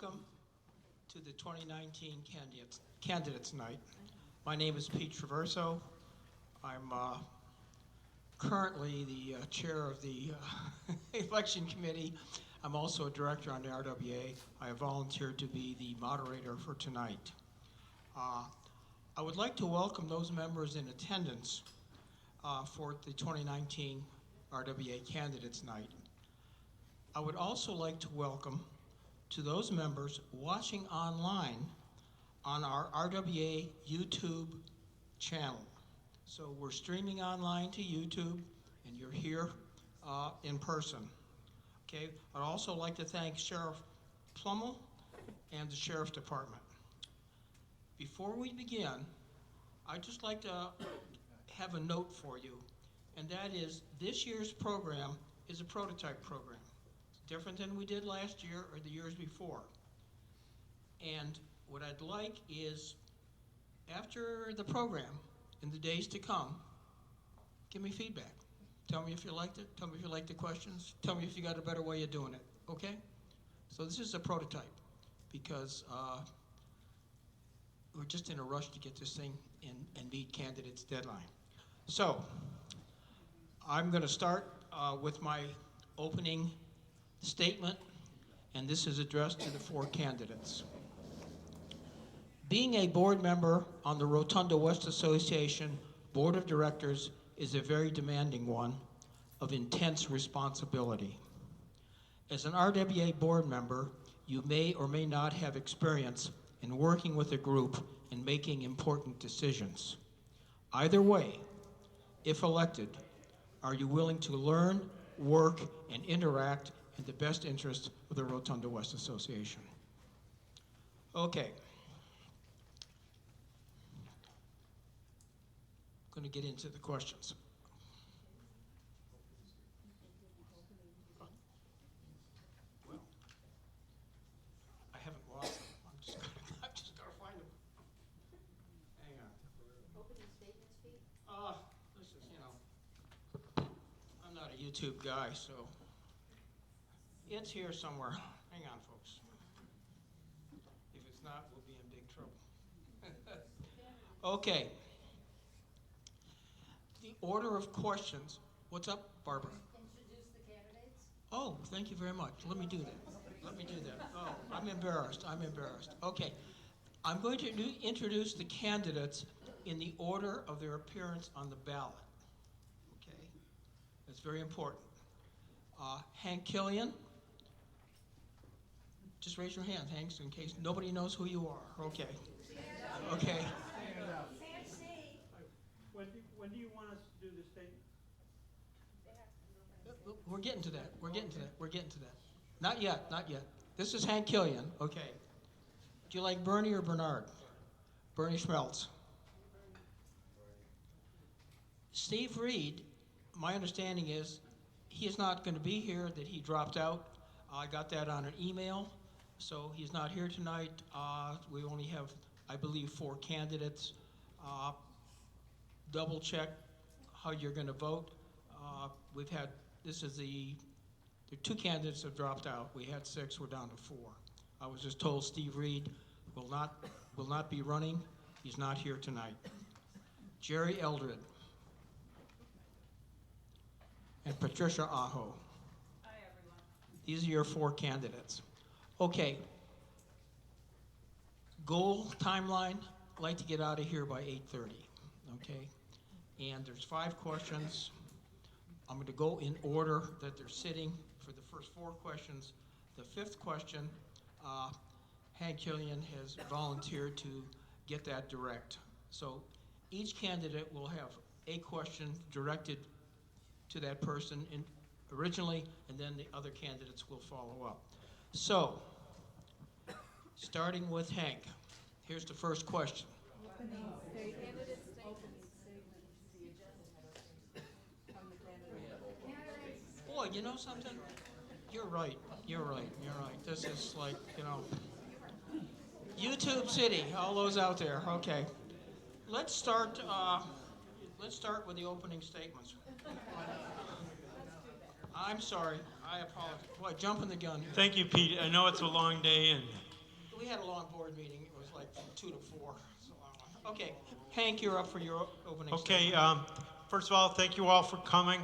Welcome to the 2019 Candidates Night. My name is Pete Traverso. I'm currently the chair of the election committee. I'm also a director on the RWA. I have volunteered to be the moderator for tonight. I would like to welcome those members in attendance for the 2019 RWA Candidates Night. I would also like to welcome to those members watching online on our RWA YouTube channel. So we're streaming online to YouTube, and you're here in person. Okay. I'd also like to thank Sheriff Plummel and the Sheriff's Department. Before we begin, I'd just like to have a note for you, and that is this year's program is a prototype program. Different than we did last year or the years before. And what I'd like is, after the program, in the days to come, give me feedback. Tell me if you liked it, tell me if you liked the questions, tell me if you got a better way of doing it, okay? So this is a prototype, because we're just in a rush to get this thing in and meet candidates' deadline. So, I'm gonna start with my opening statement, and this is addressed to the four candidates. Being a board member on the Rotonda West Association Board of Directors is a very demanding one of intense responsibility. As an RWA board member, you may or may not have experience in working with a group and making important decisions. Either way, if elected, are you willing to learn, work, and interact in the best interest of the Rotonda West Association? Okay. I'm going to get into the questions. Well, I haven't lost them. I'm just going to find them. Hang on. Opening statements, Pete? This is, I'm not a YouTube guy, so it's here somewhere. Hang on, folks. If it's not, we'll be in big trouble. Okay. The order of questions. What's up, Barbara? Introduce the candidates. Oh, thank you very much. Let me do that. Oh, I'm embarrassed. Okay. I'm going to introduce the candidates in the order of their appearance on the ballot. Okay? That's very important. Hank Killian. Just raise your hand, Hank, in case nobody knows who you are. Okay. Okay. When do you want us to do the statement? We're getting to that. Not yet. This is Hank Killian. Okay. Do you like Bernie or Bernard? Bernie Schmeltz. Steve Reed, my understanding is he is not going to be here, that he dropped out. I got that on an email. So he's not here tonight. We only have, I believe, 4 candidates. Double check how you're going to vote. We've had, there are 2 candidates have dropped out. We had 6, we're down to 4. I was just told Steve Reed will not be running. He's not here tonight. Jerry Eldred. And Patricia Aho. Hi, everyone. These are your 4 candidates. Okay. Goal timeline, I'd like to get out of here by 8:30, okay? And there's 5 questions. I'm going to go in order that they're sitting for the first 4 questions. The 5th question, Hank Killian has volunteered to get that direct. So each candidate will have a question directed to that person originally, and then the other candidates will follow up. So, starting with Hank, here's the first question. Opening statement. Boy, you know something? You're right. This is like, YouTube City, all those out there. Okay. Let's start with the opening statements. I'm sorry. I apologize. Boy, jumping the gun here. Thank you, Pete. I know it's a long day, and we had a long board meeting. It was like from 2 to 4. So, okay, Hank, you're up for your opening Okay, statement. first of all, thank you all for coming.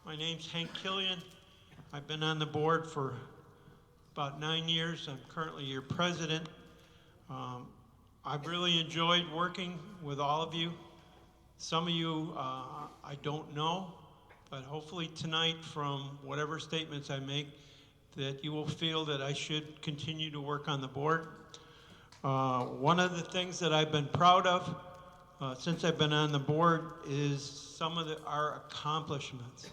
My name's Hank Killian. I've been on the board for about 9 years. I'm currently your president. I've really enjoyed working with all of you. Some of you I don't know, but hopefully tonight, from whatever statements I make, that you will feel that I should continue to work on the board. One of the things that I've been proud of since I've been on the board is some of our accomplishments.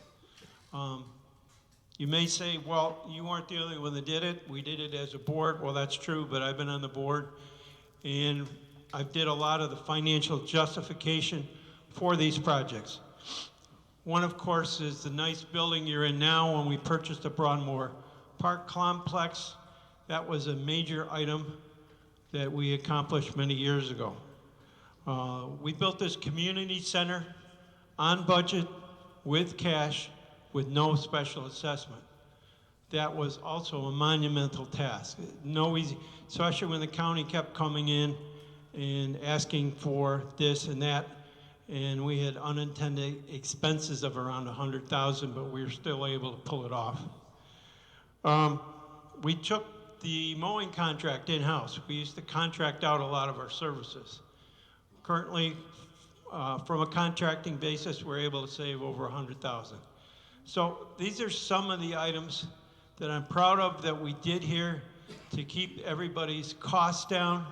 You may say, well, you weren't the only one that did it. We did it as a board. Well, that's true, but I've been on the board, and I did a lot of the financial justification for these projects. One, of course, is the nice building you're in now. When we purchased the Broadmoor Park Complex, that was a major item that we accomplished many years ago. We built this community center on budget, with cash, with no special assessment. That was also a monumental task. No easy, especially when the county kept coming in and asking for this and that, and we had unintended expenses of around $100,000, but we were still able to pull it off. We took the mowing contract in-house. We used to contract out a lot of our services. Currently, from a contracting basis, we're able to save over $100,000. So these are some of the items that I'm proud of that we did here to keep everybody's costs down.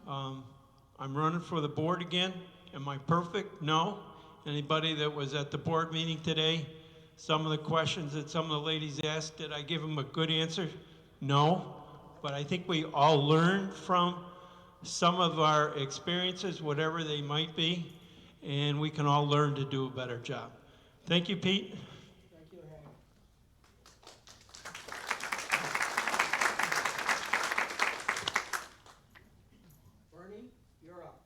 I'm running for the board again. Am I perfect? No. Anybody that was at the board meeting today, some of the questions that some of the ladies asked, did I give them a good answer? No. But I think we all learned from some of our experiences, whatever they might be, and we can all learn to do a better job. Thank you, Pete. Thank you, Hank. Bernie, you're up.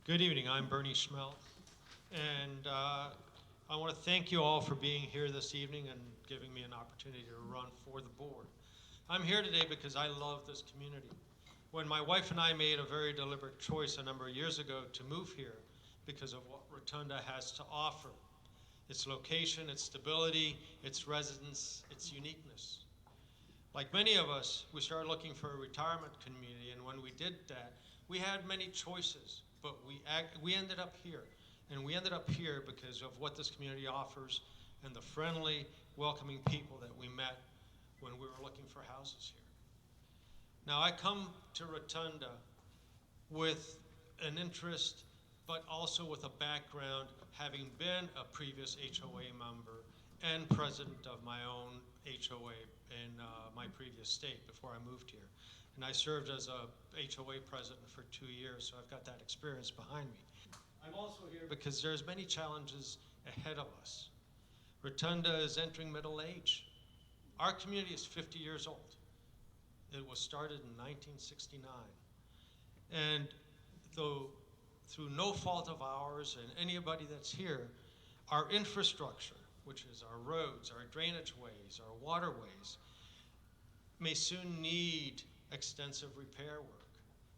Good evening, I'm Bernie Schmeltz, and I want to thank you all for being here this evening and giving me an opportunity to run for the board. I'm here today because I love this community. When my wife and I made a very deliberate choice a number of years ago to move here because of what Rotonda has to offer, its location, its stability, its residents, its uniqueness. Like many of us, we started looking for a retirement community, and when we did that, we had many choices, but we ended up here. And we ended up here because of what this community offers and the friendly, welcoming people that we met when we were looking for houses here. Now, I come to Rotonda with an interest, but also with a background, having been a previous HOA member and president of my own HOA in my previous state before I moved here. And I served as a HOA president for 2 years, so I've got that experience behind me. I'm also here because there's many challenges ahead of us. Rotonda is entering middle age. Our community is 50 years old. It was started in 1969. And though through no fault of ours and anybody that's here, our infrastructure, which is our roads, our drainage ways, our waterways, may soon need extensive repair work.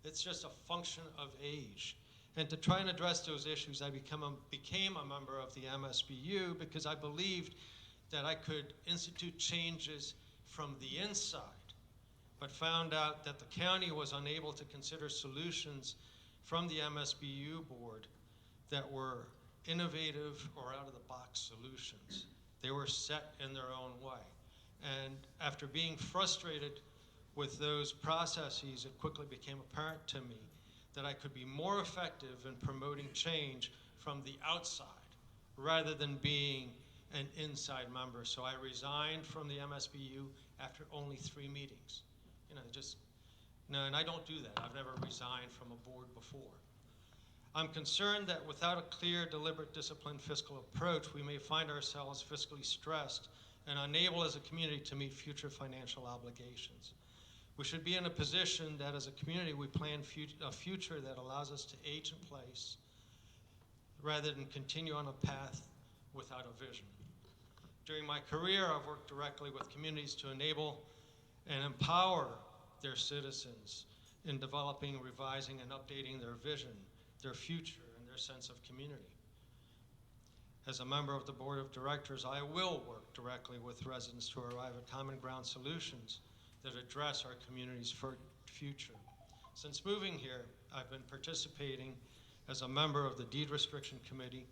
It's just a function of age. And to try and address those issues, I became a member of the MSBU because I believed that I could institute changes from the inside, but found out that the county was unable to consider solutions from the MSBU board that were innovative or out-of-the-box solutions. They were set in their own way. And after being frustrated with those processes, it quickly became apparent to me that I could be more effective in promoting change from the outside rather than being an inside member. So I resigned from the MSBU after only 3 meetings. And I don't do that. I've never resigned from a board before. I'm concerned that without a clear, deliberate, disciplined fiscal approach, we may find ourselves fiscally stressed and unable as a community to meet future financial obligations. We should be in a position that as a community we plan a future that allows us to age in place rather than continue on a path without a vision. During my career, I've worked directly with communities to enable and empower their citizens in developing, revising, and updating their vision, their future, and their sense of community. As a member of the Board of Directors, I will work directly with residents to arrive at common ground solutions that address our community's future. Since moving here, I've been participating as a member of the Deed Restriction Committee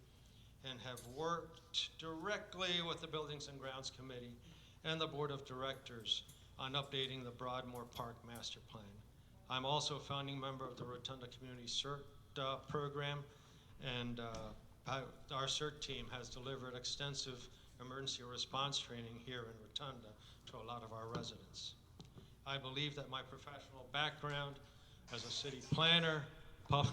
and have worked directly with the Buildings and Grounds Committee and the Board of Directors on updating the Broadmoor Park Master Plan. I'm also a founding member of the Rotonda Community CERT program, and our CERT team has delivered extensive emergency response training here in Rotonda to a lot of our residents. I believe that my professional background as a city planner, a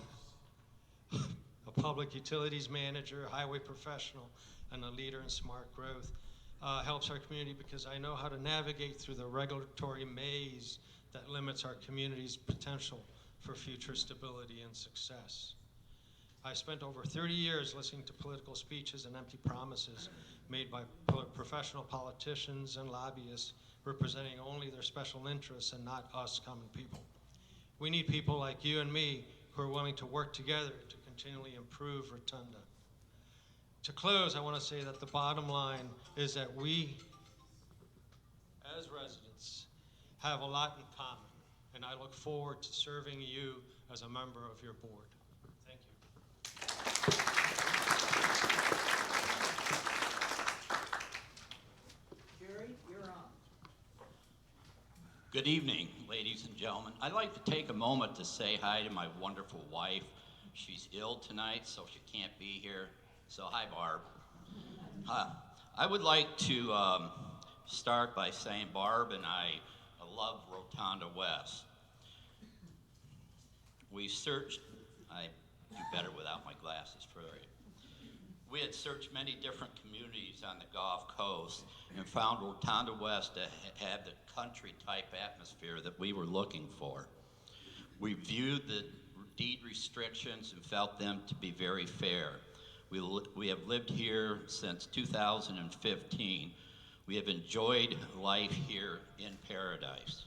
public utilities manager, highway professional, and a leader in smart growth helps our community because I know how to navigate through the regulatory maze that limits our community's potential for future stability and success. I spent over 30 years listening to political speeches and empty promises made by professional politicians and lobbyists representing only their special interests and not us common people. We need people like you and me who are willing to work together to continually improve Rotunda. To close, I want to say that the bottom line is that we, as residents, have a lot in common, and I look forward to serving you as a member of your board. Thank you. Jerry, you're on. Good evening, ladies and gentlemen. I'd like to take a moment to say hi to my wonderful wife. She's ill tonight, so she can't be here. So hi, Barb. I would like to start by saying Barb and I love Rotonda West. We searched, I do better without my glasses for you. We had searched many different communities on the Gulf Coast and found Rotonda West to have the country-type atmosphere that we were looking for. We viewed the deed restrictions and felt them to be very fair. We have lived here since 2015. We have enjoyed life here in paradise.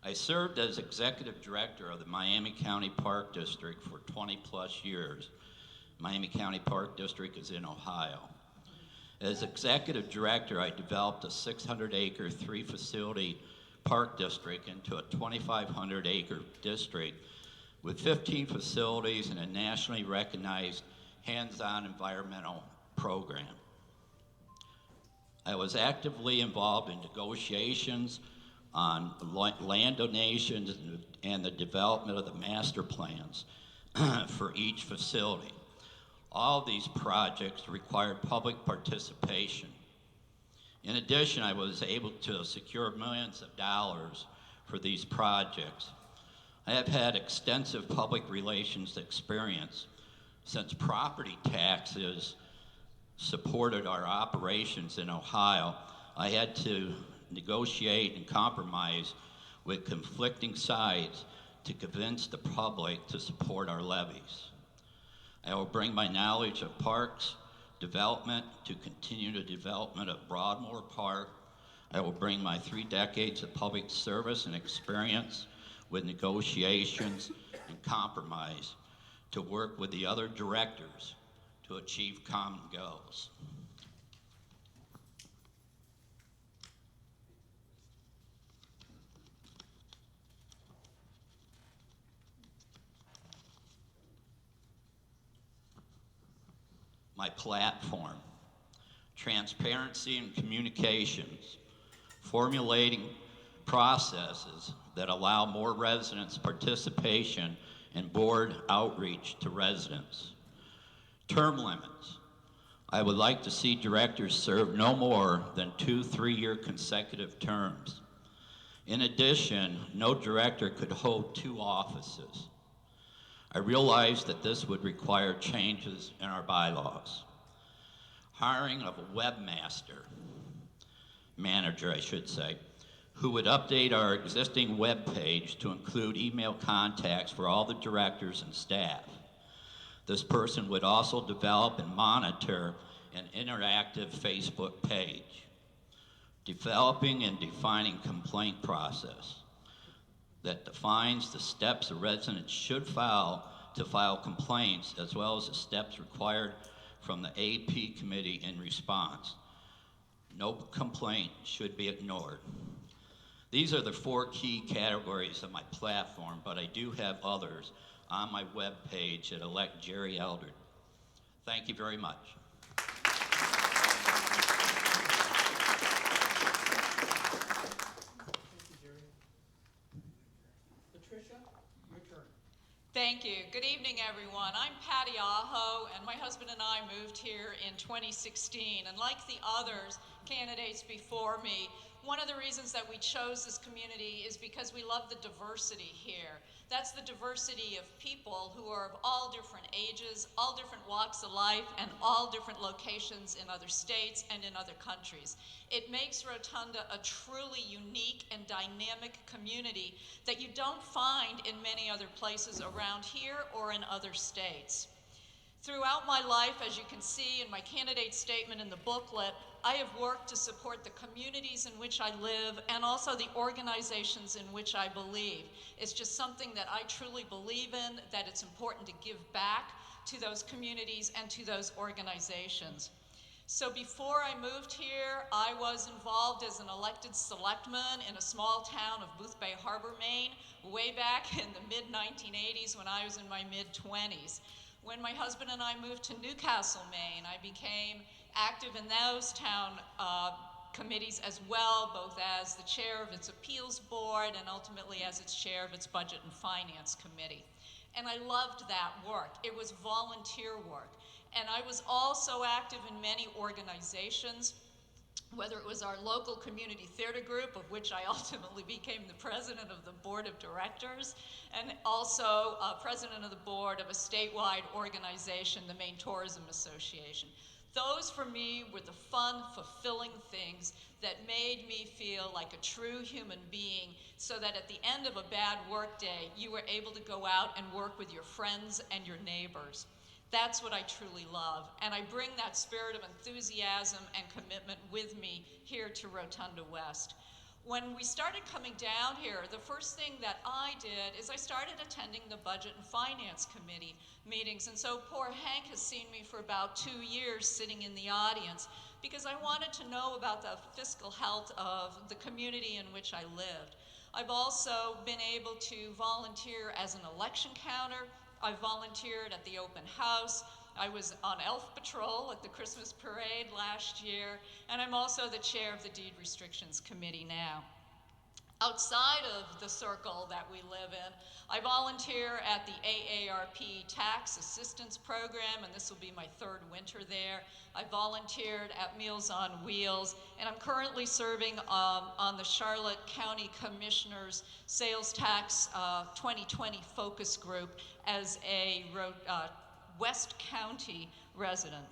I served as executive director of the Miami County Park District for 20 plus years. Miami County Park District is in Ohio. As executive director, I developed a 600-acre, 3-facility park district into a 2,500-acre district with 15 facilities and a nationally recognized hands-on environmental program. I was actively involved in negotiations on land donations and the development of the master plans for each facility. All of these projects required public participation. In addition, I was able to secure millions of dollars for these projects. I have had extensive public relations experience. Since property taxes supported our operations in Ohio, I had to negotiate and compromise with conflicting sides to convince the public to support our levies. I will bring my knowledge of parks development to continue the development of Broadmoor Park. I will bring my 3 decades of public service and experience with negotiations and compromise to work with the other directors to achieve common goals. My platform: transparency and communications, formulating processes that allow more residents' participation and board outreach to residents. Term limits: I would like to see directors serve no more than 2 3-year consecutive terms. In addition, no director could hold 2 offices. I realized that this would require changes in our bylaws. Hiring of a webmaster, manager I should say, who would update our existing web page to include email contacts for all the directors and staff. This person would also develop and monitor an interactive Facebook page. Developing and defining complaint process. that defines the steps a resident should file to file complaints, as well as the steps required from the AP committee in response. No complaint should be ignored. These are the 4 key categories of my platform, but I do have others on my webpage at Elect Jerry Eldred. Thank you very much. Patricia, your turn. Thank you. Good evening, everyone. I'm Patty Aho, and my husband and I moved here in 2016. And like the others, candidates before me, one of the reasons that we chose this community is because we love the diversity here. That's the diversity of people who are of all different ages, all different walks of life, and all different locations in other states and in other countries. It makes Rotonda a truly unique and dynamic community that you don't find in many other places around here or in other states. Throughout my life, as you can see in my candidate statement in the booklet, I have worked to support the communities in which I live and also the organizations in which I believe. It's just something that I truly believe in, that it's important to give back to those communities and to those organizations. So before I moved here, I was involved as an elected selectman in a small town of Boothbay Harbor, Maine, way back in the mid-1980s when I was in my mid-20s. When my husband and I moved to Newcastle, Maine, I became active in those town committees as well, both as the chair of its appeals board and ultimately as its chair of its budget and finance committee. And I loved that work. It was volunteer work. And I was also active in many organizations, whether it was our local community theater group, of which I ultimately became the president of the board of directors, and also president of the board of a statewide organization, the Maine Tourism Association. Those, for me, were the fun, fulfilling things that made me feel like a true human being, so that at the end of a bad work day, you were able to go out and work with your friends and your neighbors. That's what I truly love, and I bring that spirit of enthusiasm and commitment with me here to Rotonda West. When we started coming down here, the first thing that I did is I started attending the Budget and Finance Committee meetings, and so poor Hank has seen me for about 2 years sitting in the audience because I wanted to know about the fiscal health of the community in which I lived. I've also been able to volunteer as an election counter. I volunteered at the open house. I was on Elf Patrol at the Christmas parade last year, and I'm also the chair of the Deed Restrictions Committee now. Outside of the circle that we live in, I volunteer at the AARP Tax Assistance Program, and this will be my 3rd winter there. I volunteered at Meals on Wheels, and I'm currently serving on the Charlotte County Commissioner's Sales Tax 2020 Focus Group as a West County resident.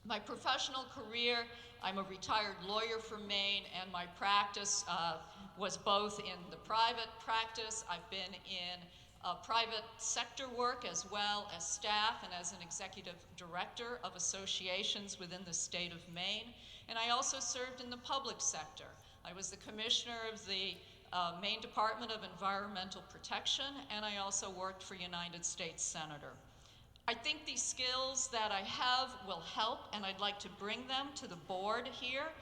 My professional career, I'm a retired lawyer from Maine, and my practice was both in the private practice. I've been in private sector work as well as staff and as an executive director of associations within the state of Maine. And I also served in the public sector. I was the commissioner of the Maine Department of Environmental Protection, and I also worked for United States Senator. I think these skills that I have will help, and I'd like to bring them to the board here.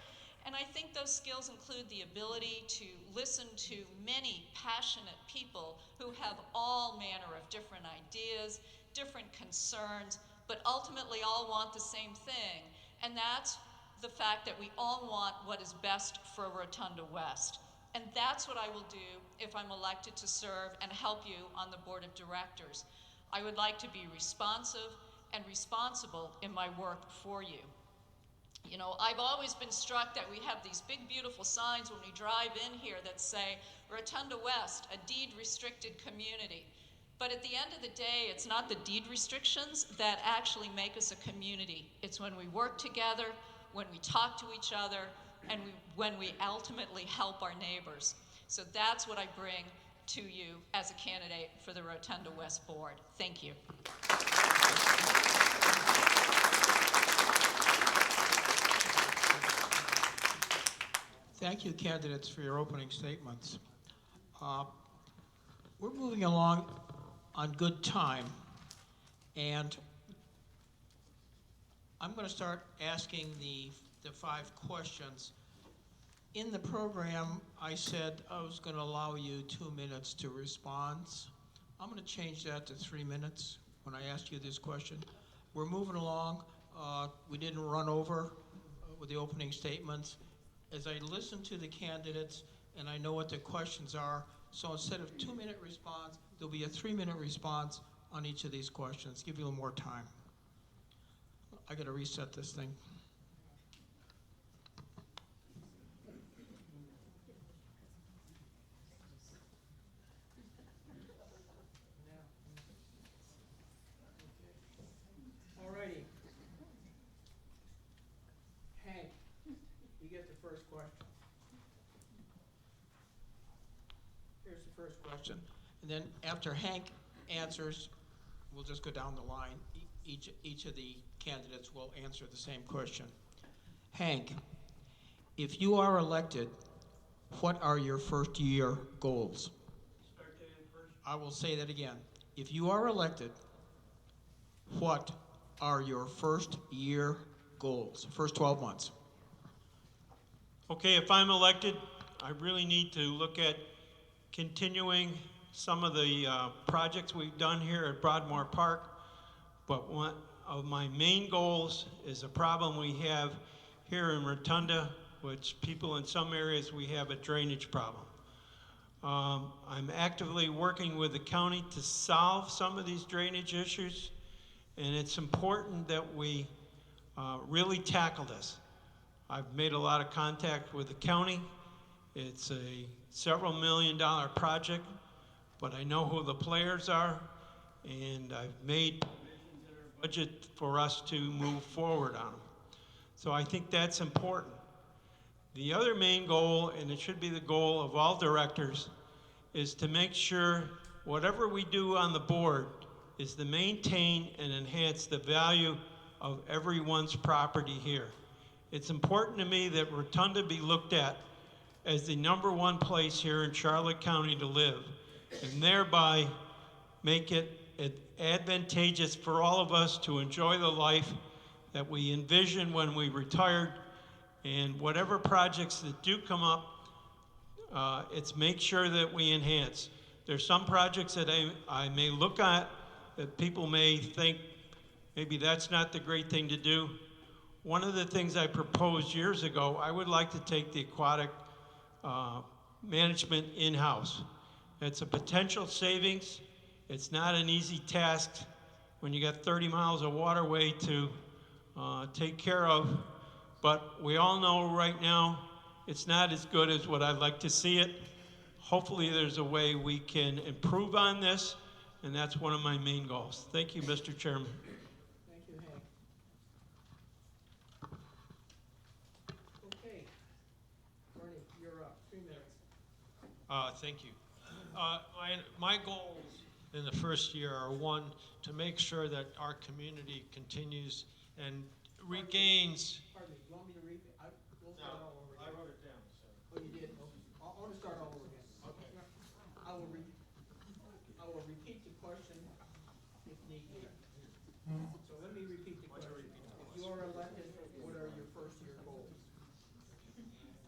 And I think those skills include the ability to listen to many passionate people who have all manner of different ideas, different concerns, but ultimately all want the same thing. And that's the fact that we all want what is best for Rotonda West. And that's what I will do if I'm elected to serve and help you on the board of directors. I would like to be responsive and responsible in my work for you. You know, I've always been struck that we have these big, beautiful signs when we drive in here that say, Rotonda West, a deed-restricted community. But at the end of the day, it's not the deed restrictions that actually make us a community. It's when we work together, when we talk to each other, and when we ultimately help our neighbors. So that's what I bring to you as a candidate for the Rotonda West Board. Thank you. Thank you, candidates, for your opening statements. we're moving along on good time, and I'm going to start asking the 5 questions. In the program, I said I was going to allow you 2 minutes to respond. I'm going to change that to 3 minutes when I ask you this question. We're moving along. We didn't run over with the opening statements. As I listen to the candidates and I know what the questions are, so instead of 2-minute response, there'll be a 3-minute response on each of these questions. Give you a little more time. I got to reset this thing. Alrighty. Hank, you get the first question. Here's the first question. And then after Hank answers, we'll just go down the line. Each of the candidates will answer the same question. Hank, if you are elected, what are your first year goals? Start that in first. I will say that again. If you are elected, what are your first year goals, first 12 months? Okay, if I'm elected, I really need to look at continuing some of the projects we've done here at Broadmoor Park. But one of my main goals is a problem we have here in Rotonda, which people in some areas, we have a drainage problem. I'm actively working with the county to solve some of these drainage issues, and it's important that we really tackle this. I've made a lot of contact with the county. It's a several $million project, but I know who the players are, and I've made provisions in our budget for us to move forward on them. So I think that's important. The other main goal, and it should be the goal of all directors, is to make sure whatever we do on the board is to maintain and enhance the value of everyone's property here. It's important to me that Rotunda be looked at as the #1 place here in Charlotte County to live, and thereby make it advantageous for all of us to enjoy the life that we envision when we retired. And whatever projects that do come up, it's make sure that we enhance. There's some projects that I may look at that people may think maybe that's not the great thing to do. One of the things I proposed years ago, I would like to take the aquatic management in-house. It's a potential savings. It's not an easy task when you got 30 miles of waterway to take care of. But we all know right now it's not as good as what I'd like to see it. Hopefully there's a way we can improve on this, and that's one of my main goals. Thank you, Mr. Chairman. Thank you, Hank. Okay. Bernie, you're up. 3 minutes. Thank you. My goals in the first year are, one, to make sure that our community continues and regains. Pardon me, you want me to read it? We'll start all over again. I wrote it down, so. Oh, you did? Okay. I want to start all over again. Okay. I will repeat the question if need be. So let me repeat the question. If you are elected, what are your first year goals?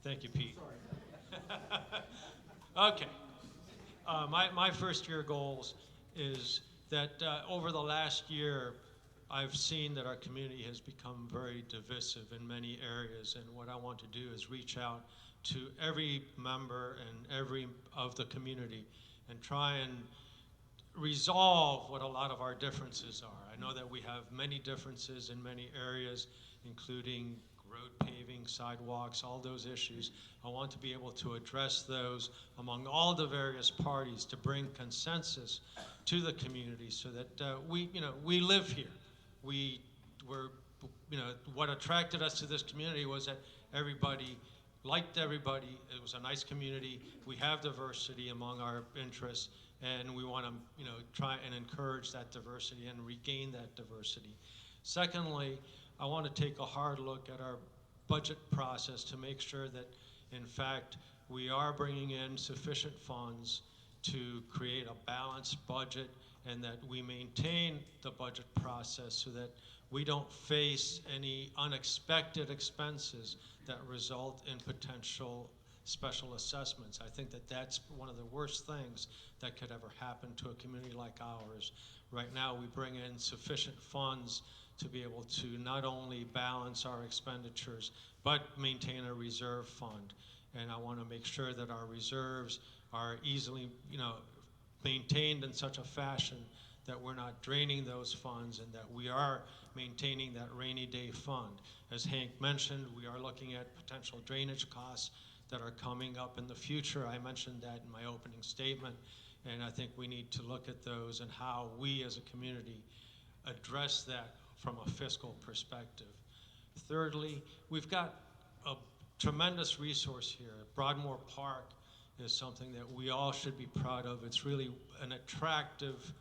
Thank you, Pete. Sorry. Okay. My first year goals is that over the last year, I've seen that our community has become very divisive in many areas, and what I want to do is reach out to every member and every of the community and try and resolve what a lot of our differences are. I know that we have many differences in many areas, including road paving, sidewalks, all those issues. I want to be able to address those among all the various parties to bring consensus to the community so that we live here. We were, what attracted us to this community was that everybody liked everybody. It was a nice community. We have diversity among our interests, and we want to, try and encourage that diversity and regain that diversity. Secondly, I want to take a hard look at our budget process to make sure that, in fact, we are bringing in sufficient funds to create a balanced budget and that we maintain the budget process so that we don't face any unexpected expenses that result in potential special assessments. I think that that's one of the worst things that could ever happen to a community like ours. Right now, we bring in sufficient funds to be able to not only balance our expenditures, but maintain a reserve fund. And I want to make sure that our reserves are easily, maintained in such a fashion that we're not draining those funds and that we are maintaining that rainy day fund. As Hank mentioned, we are looking at potential drainage costs that are coming up in the future. I mentioned that in my opening statement, and I think we need to look at those and how we as a community address that from a fiscal perspective. Thirdly, we've got a tremendous resource here. Broadmoor Park is something that we all should be proud of. It's really an attractive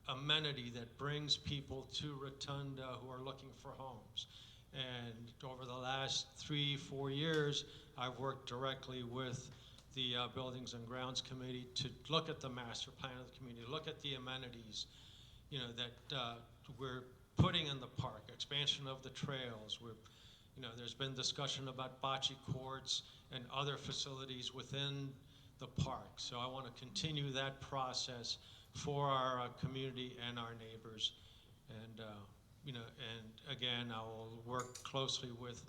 amenity that brings people to Rotonda who are looking for homes. And over the last 3-4 years, I've worked directly with the Buildings and Grounds Committee to look at the master plan of the community, look at the amenities, that we're putting in the park, expansion of the trails. There's been discussion about bocce courts and other facilities within the park. So I want to continue that process for our community and our neighbors. And, and again, I will work closely with,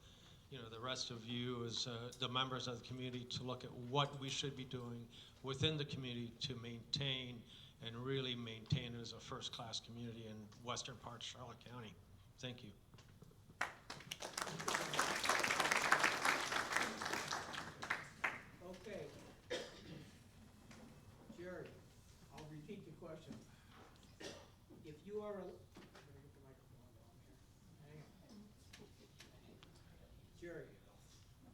the rest of you as the members of the community to look at what we should be doing within the community to maintain and really maintain it as a first-class community in western part of Charlotte County. Thank you. Okay. Jerry, I'll repeat the question. If you are, better get the microphone down here. Hang on. Jerry,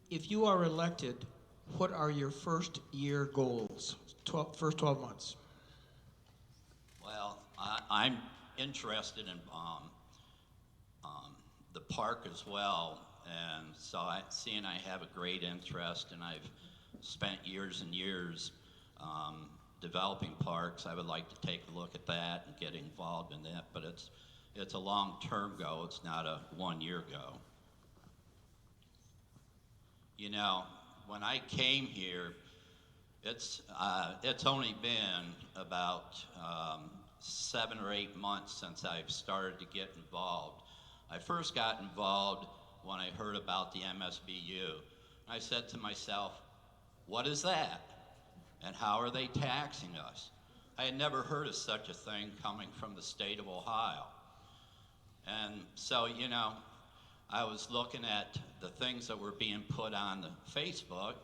if you are elected, what are your first year goals? First 12 months. Well, I'm interested in the park as well, and so seeing I have a great interest, and I've spent years and years developing parks, I would like to take a look at that and get involved in that, but it's a long-term goal, it's not a one-year goal. When I came here, it's only been about 7 or 8 months since I've started to get involved. I first got involved when I heard about the MSBU. I said to myself, what is that? And how are they taxing us? I had never heard of such a thing coming from the state of Ohio. And so, I was looking at the things that were being put on the Facebook,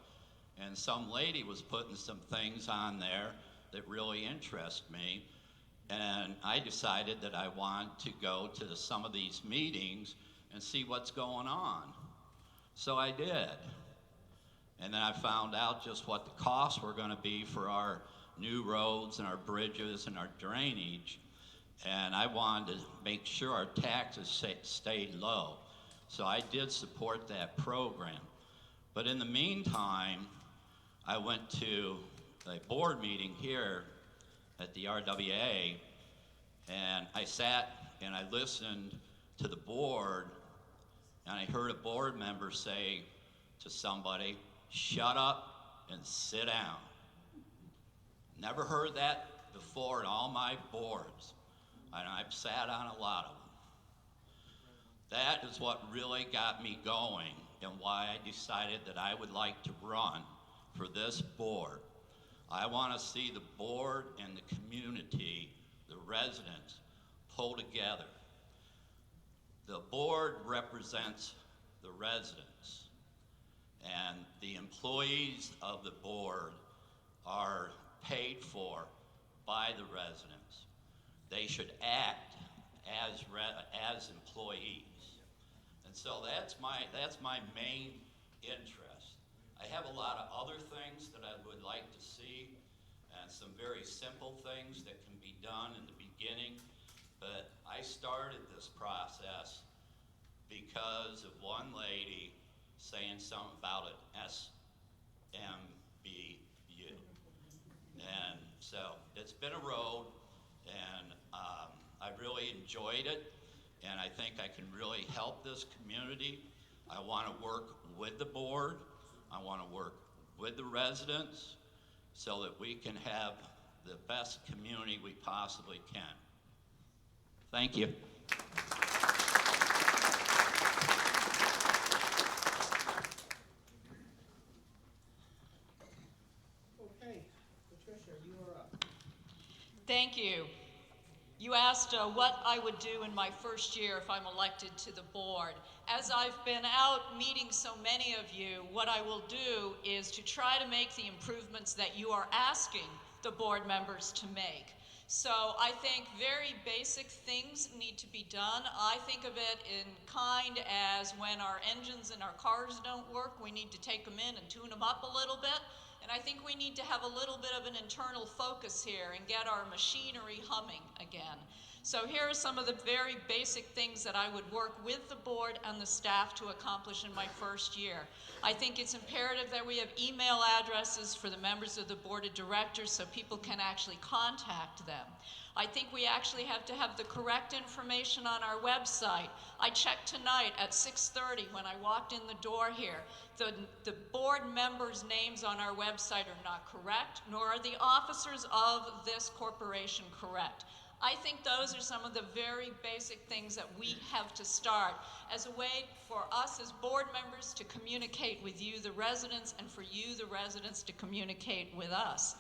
and some lady was putting some things on there that really interest me. And I decided that I wanted to go to some of these meetings and see what's going on. So I did. And then I found out just what the costs were going to be for our new roads and our bridges and our drainage. And I wanted to make sure our taxes stayed low. So I did support that program. But in the meantime, I went to a board meeting here at the RWA, and I sat and I listened to the board, and I heard a board member say to somebody, shut up and sit down. Never heard that before in all my boards, and I've sat on a lot of them. That is what really got me going and why I decided that I would like to run for this board. I want to see the board and the community, the residents, pull together. The board represents the residents, and the employees of the board are paid for by the residents. They should act as employees. And so that's my main interest. I have a lot of other things that I would like to see, and some very simple things that can be done in the beginning, but I started this process because of one lady saying something about an SMBU. And So it's been a road, and I really enjoyed it, and I think I can really help this community. I want to work with the board. I want to work with the residents so that we can have the best community we possibly can. Thank you. Okay, Patricia, you are up. Thank you. You asked what I would do in my first year if I'm elected to the board. As I've been out meeting so many of you, what I will do is to try to make the improvements that you are asking the board members to make. So I think very basic things need to be done. I think of it in kind as when our engines in our cars don't work, we need to take them in and tune them up a little bit. And I think we need to have a little bit of an internal focus here and get our machinery humming again. So here are some of the very basic things that I would work with the board and the staff to accomplish in my first year. I think it's imperative that we have email addresses for the members of the board of directors so people can actually contact them. I think we actually have to have the correct information on our website. I checked tonight at 6:30 when I walked in the door here. The board members' names on our website are not correct, nor are the officers of this corporation correct. I think those are some of the very basic things that we have to start as a way for us as board members to communicate with you, the residents, and for you, the residents, to communicate with us.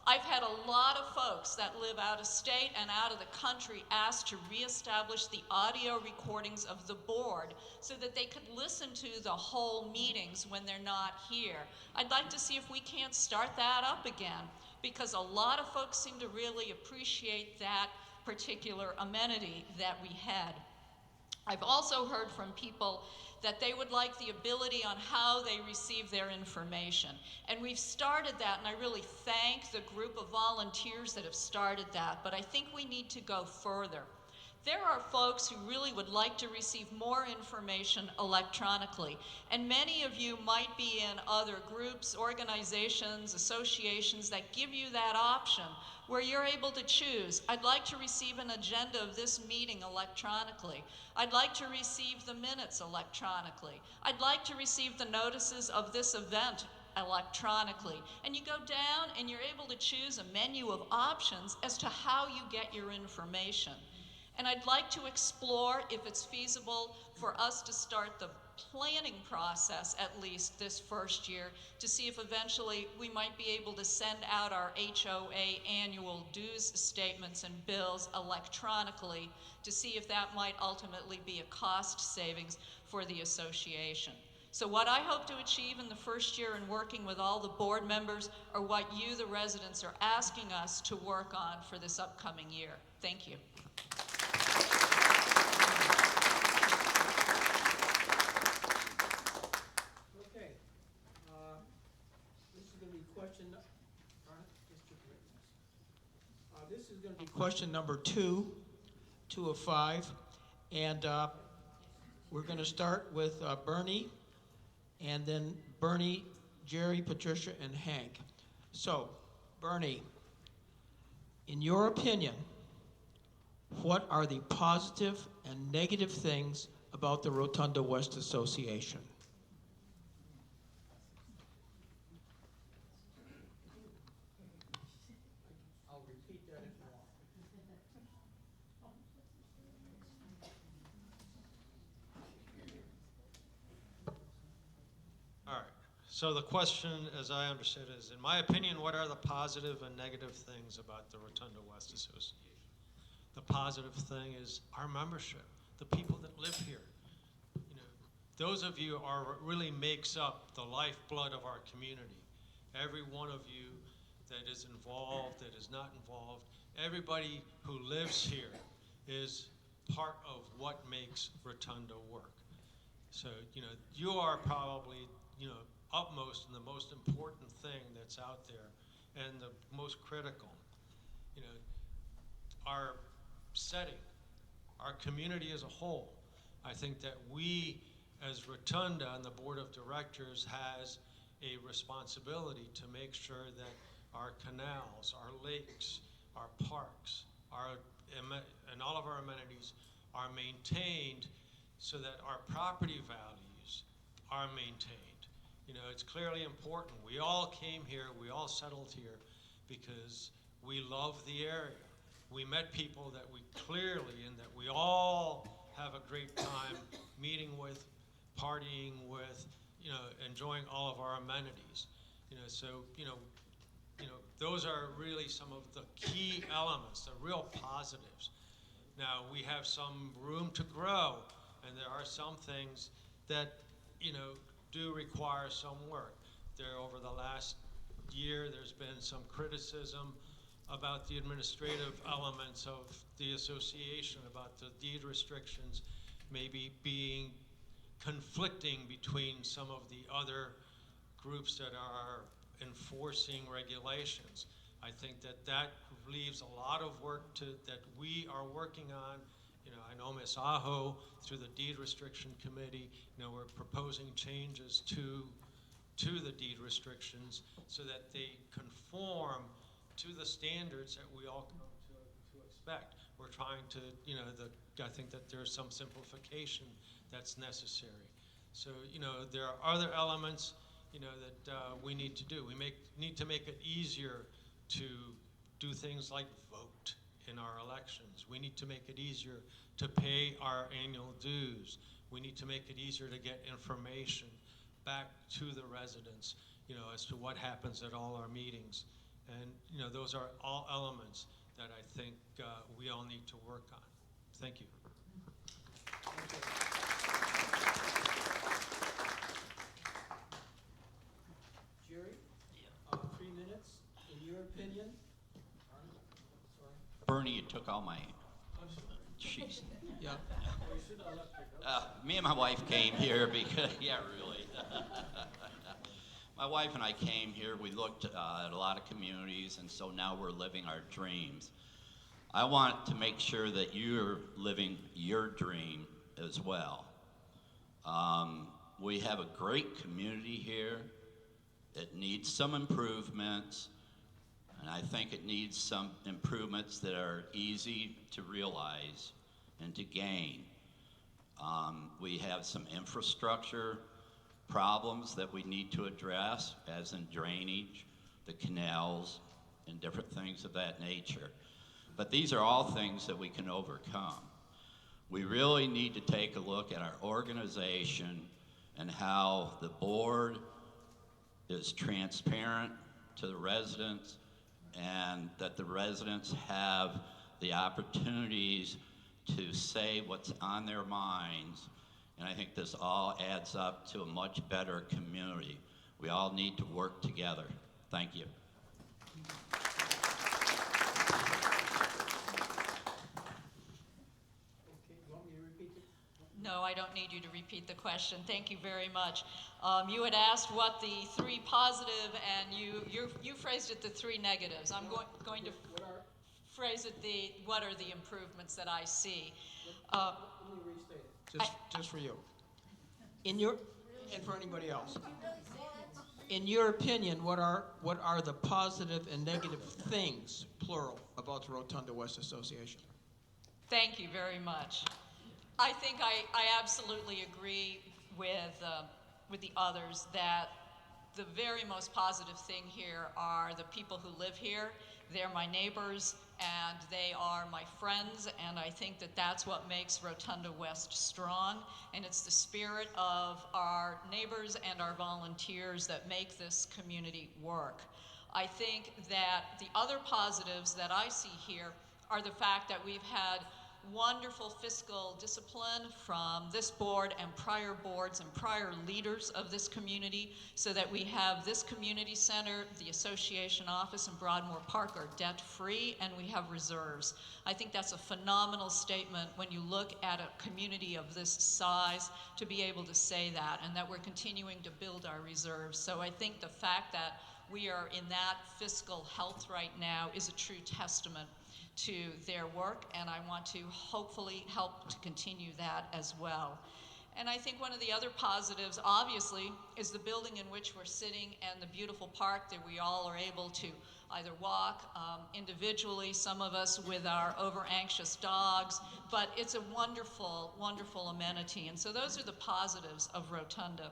I've had a lot of folks that live out of state and out of the country ask to reestablish the audio recordings of the board so that they could listen to the whole meetings when they're not here. I'd like to see if we can't start that up again, because a lot of folks seem to really appreciate that particular amenity that we had. I've also heard from people that they would like the ability on how they receive their information. And we've started that, and I really thank the group of volunteers that have started that, but I think we need to go further. There are folks who really would like to receive more information electronically, and many of you might be in other groups, organizations, associations that give you that option where you're able to choose. I'd like to receive an agenda of this meeting electronically. I'd like to receive the minutes electronically. I'd like to receive the notices of this event electronically. And you go down and you're able to choose a menu of options as to how you get your information. And I'd like to explore if it's feasible for us to start the planning process, at least this first year, to see if eventually we might be able to send out our HOA annual dues statements and bills electronically to see if that might ultimately be a cost savings for the association. So what I hope to achieve in the first year in working with all the board members are what you, the residents, are asking us to work on for this upcoming year. Thank you. Okay, this is going to be question, this is going to be question number two of 5, and we're going to start with Bernie, and then Bernie, Jerry, Patricia, and Hank. So, Bernie, in your opinion, what are the positive and negative things about the Rotonda West Association? I'll repeat that if you want. All right. So the question, as I understand it, is, in my opinion, what are the positive and negative things about the Rotunda West Association? The positive thing is our membership, the people that live here. You know, those of you are really makes up the lifeblood of our community. Every one of you that is involved, that is not involved, everybody who lives here is part of what makes Rotunda work. So, you know, you are probably, you know, upmost and the most important thing that's out there and the most critical. You know, our setting, our community as a whole, I think that we as Rotunda and the board of directors has a responsibility to make sure that our canals, our lakes, our parks, and all of our amenities are maintained so that our property values are maintained. You know, it's clearly important. We all came here, we all settled here because we love the area. We met people that we clearly, and that we all have a great time meeting with, partying with, you know, enjoying all of our amenities. You know, so, those are really some of the key elements, the real positives. Now, we have some room to grow, and there are some things that, do require some work. Over the last year, there's been some criticism about the administrative elements of the association, about the deed restrictions maybe being conflicting between some of the other groups that are enforcing regulations. I think that leaves a lot of work that we are working on. I know Ms. Aho, through the deed restriction committee, we're proposing changes to the deed restrictions so that they conform to the standards that we all come to expect. We're trying to, I think that there's some simplification that's necessary. So, there are other elements, that we need to do. We need to make it easier to do things like vote in our elections. We need to make it easier to pay our annual dues. We need to make it easier to get information back to the residents, as to what happens at all our meetings. And, those are all elements that I think we all need to work on. Thank you. Jerry? 3 minutes, in your opinion? Bernie, you took all my sheets. Yeah. Me and my wife came here because, yeah, really. My wife and I came here, we looked at a lot of communities, and so now we're living our dreams. I want to make sure that you're living your dream as well. We have a great community here. It needs some improvements, and I think it needs some improvements that are easy to realize and to gain. We have some infrastructure problems that we need to address, as in drainage, the canals, and different things of that nature. But these are all things that we can overcome. We really need to take a look at our organization and how the board is transparent to the residents, and that the residents have the opportunities to say what's on their minds. And I think this all adds up to a much better community. We all need to work together. Thank you. Okay, you want me to repeat it? No, I don't need you to repeat the question. Thank you very much. You had asked what the 3 positive, and you phrased it the 3 negatives. I'm going to phrase it what are the improvements that I see. Let me restate it, just for you. And for anybody else. In your opinion, what are the positive and negative things, plural, about the Rotonda West Association? Thank you very much. I think I absolutely agree with the others that the very most positive thing here are the people who live here. They're my neighbors, and they are my friends, and I think that that's what makes Rotonda West strong, and it's the spirit of our neighbors and our volunteers that make this community work. I think that the other positives that I see here are the fact that we've had wonderful fiscal discipline from this board and prior boards and prior leaders of this community, so that we have this community center, the association office, and Broadmoor Park are debt-free, and we have reserves. I think that's a phenomenal statement when you look at a community of this size, to be able to say that, and that we're continuing to build our reserves. So I think the fact that we are in that fiscal health right now is a true testament to their work, and I want to hopefully help to continue that as well. And I think one of the other positives, obviously, is the building in which we're sitting and the beautiful park that we all are able to either walk individually, some of us with our over-anxious dogs, but it's a wonderful, wonderful amenity. And so those are the positives of Rotunda.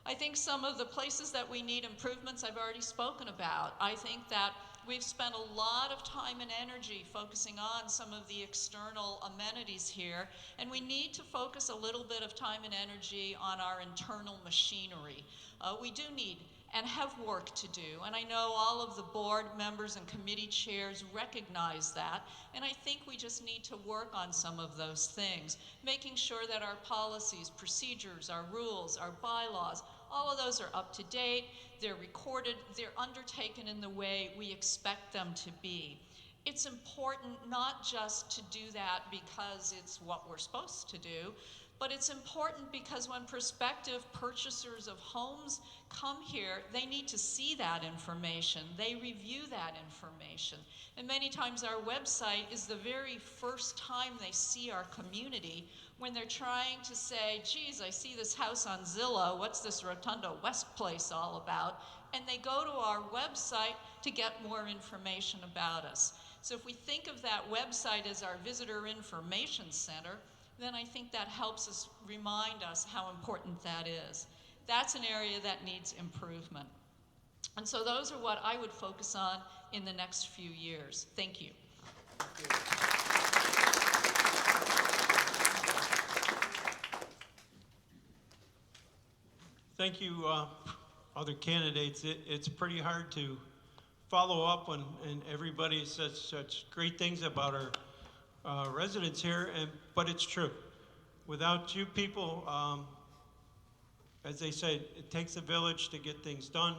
I think some of the places that we need improvements I've already spoken about. I think that we've spent a lot of time and energy focusing on some of the external amenities here, and we need to focus a little bit of time and energy on our internal machinery. We do need and have work to do, and I know all of the board members and committee chairs recognize that, and I think we just need to work on some of those things, making sure that our policies, procedures, our rules, our bylaws, all of those are up to date, they're recorded, they're undertaken in the way we expect them to be. It's important not just to do that because it's what we're supposed to do, but it's important because when prospective purchasers of homes come here, they need to see that information. They review that information. And many times our website is the very first time they see our community when they're trying to say, geez, I see this house on Zillow, what's this Rotonda West place all about? And they go to our website to get more information about us. So if we think of that website as our visitor information center, then I think that helps us remind us how important that is. That's an area that needs improvement. And so those are what I would focus on in the next few years. Thank you. Thank you, other candidates. It's pretty hard to follow up on, and everybody says such great things about our residents here, but it's true. Without you people, as they say, it takes a village to get things done.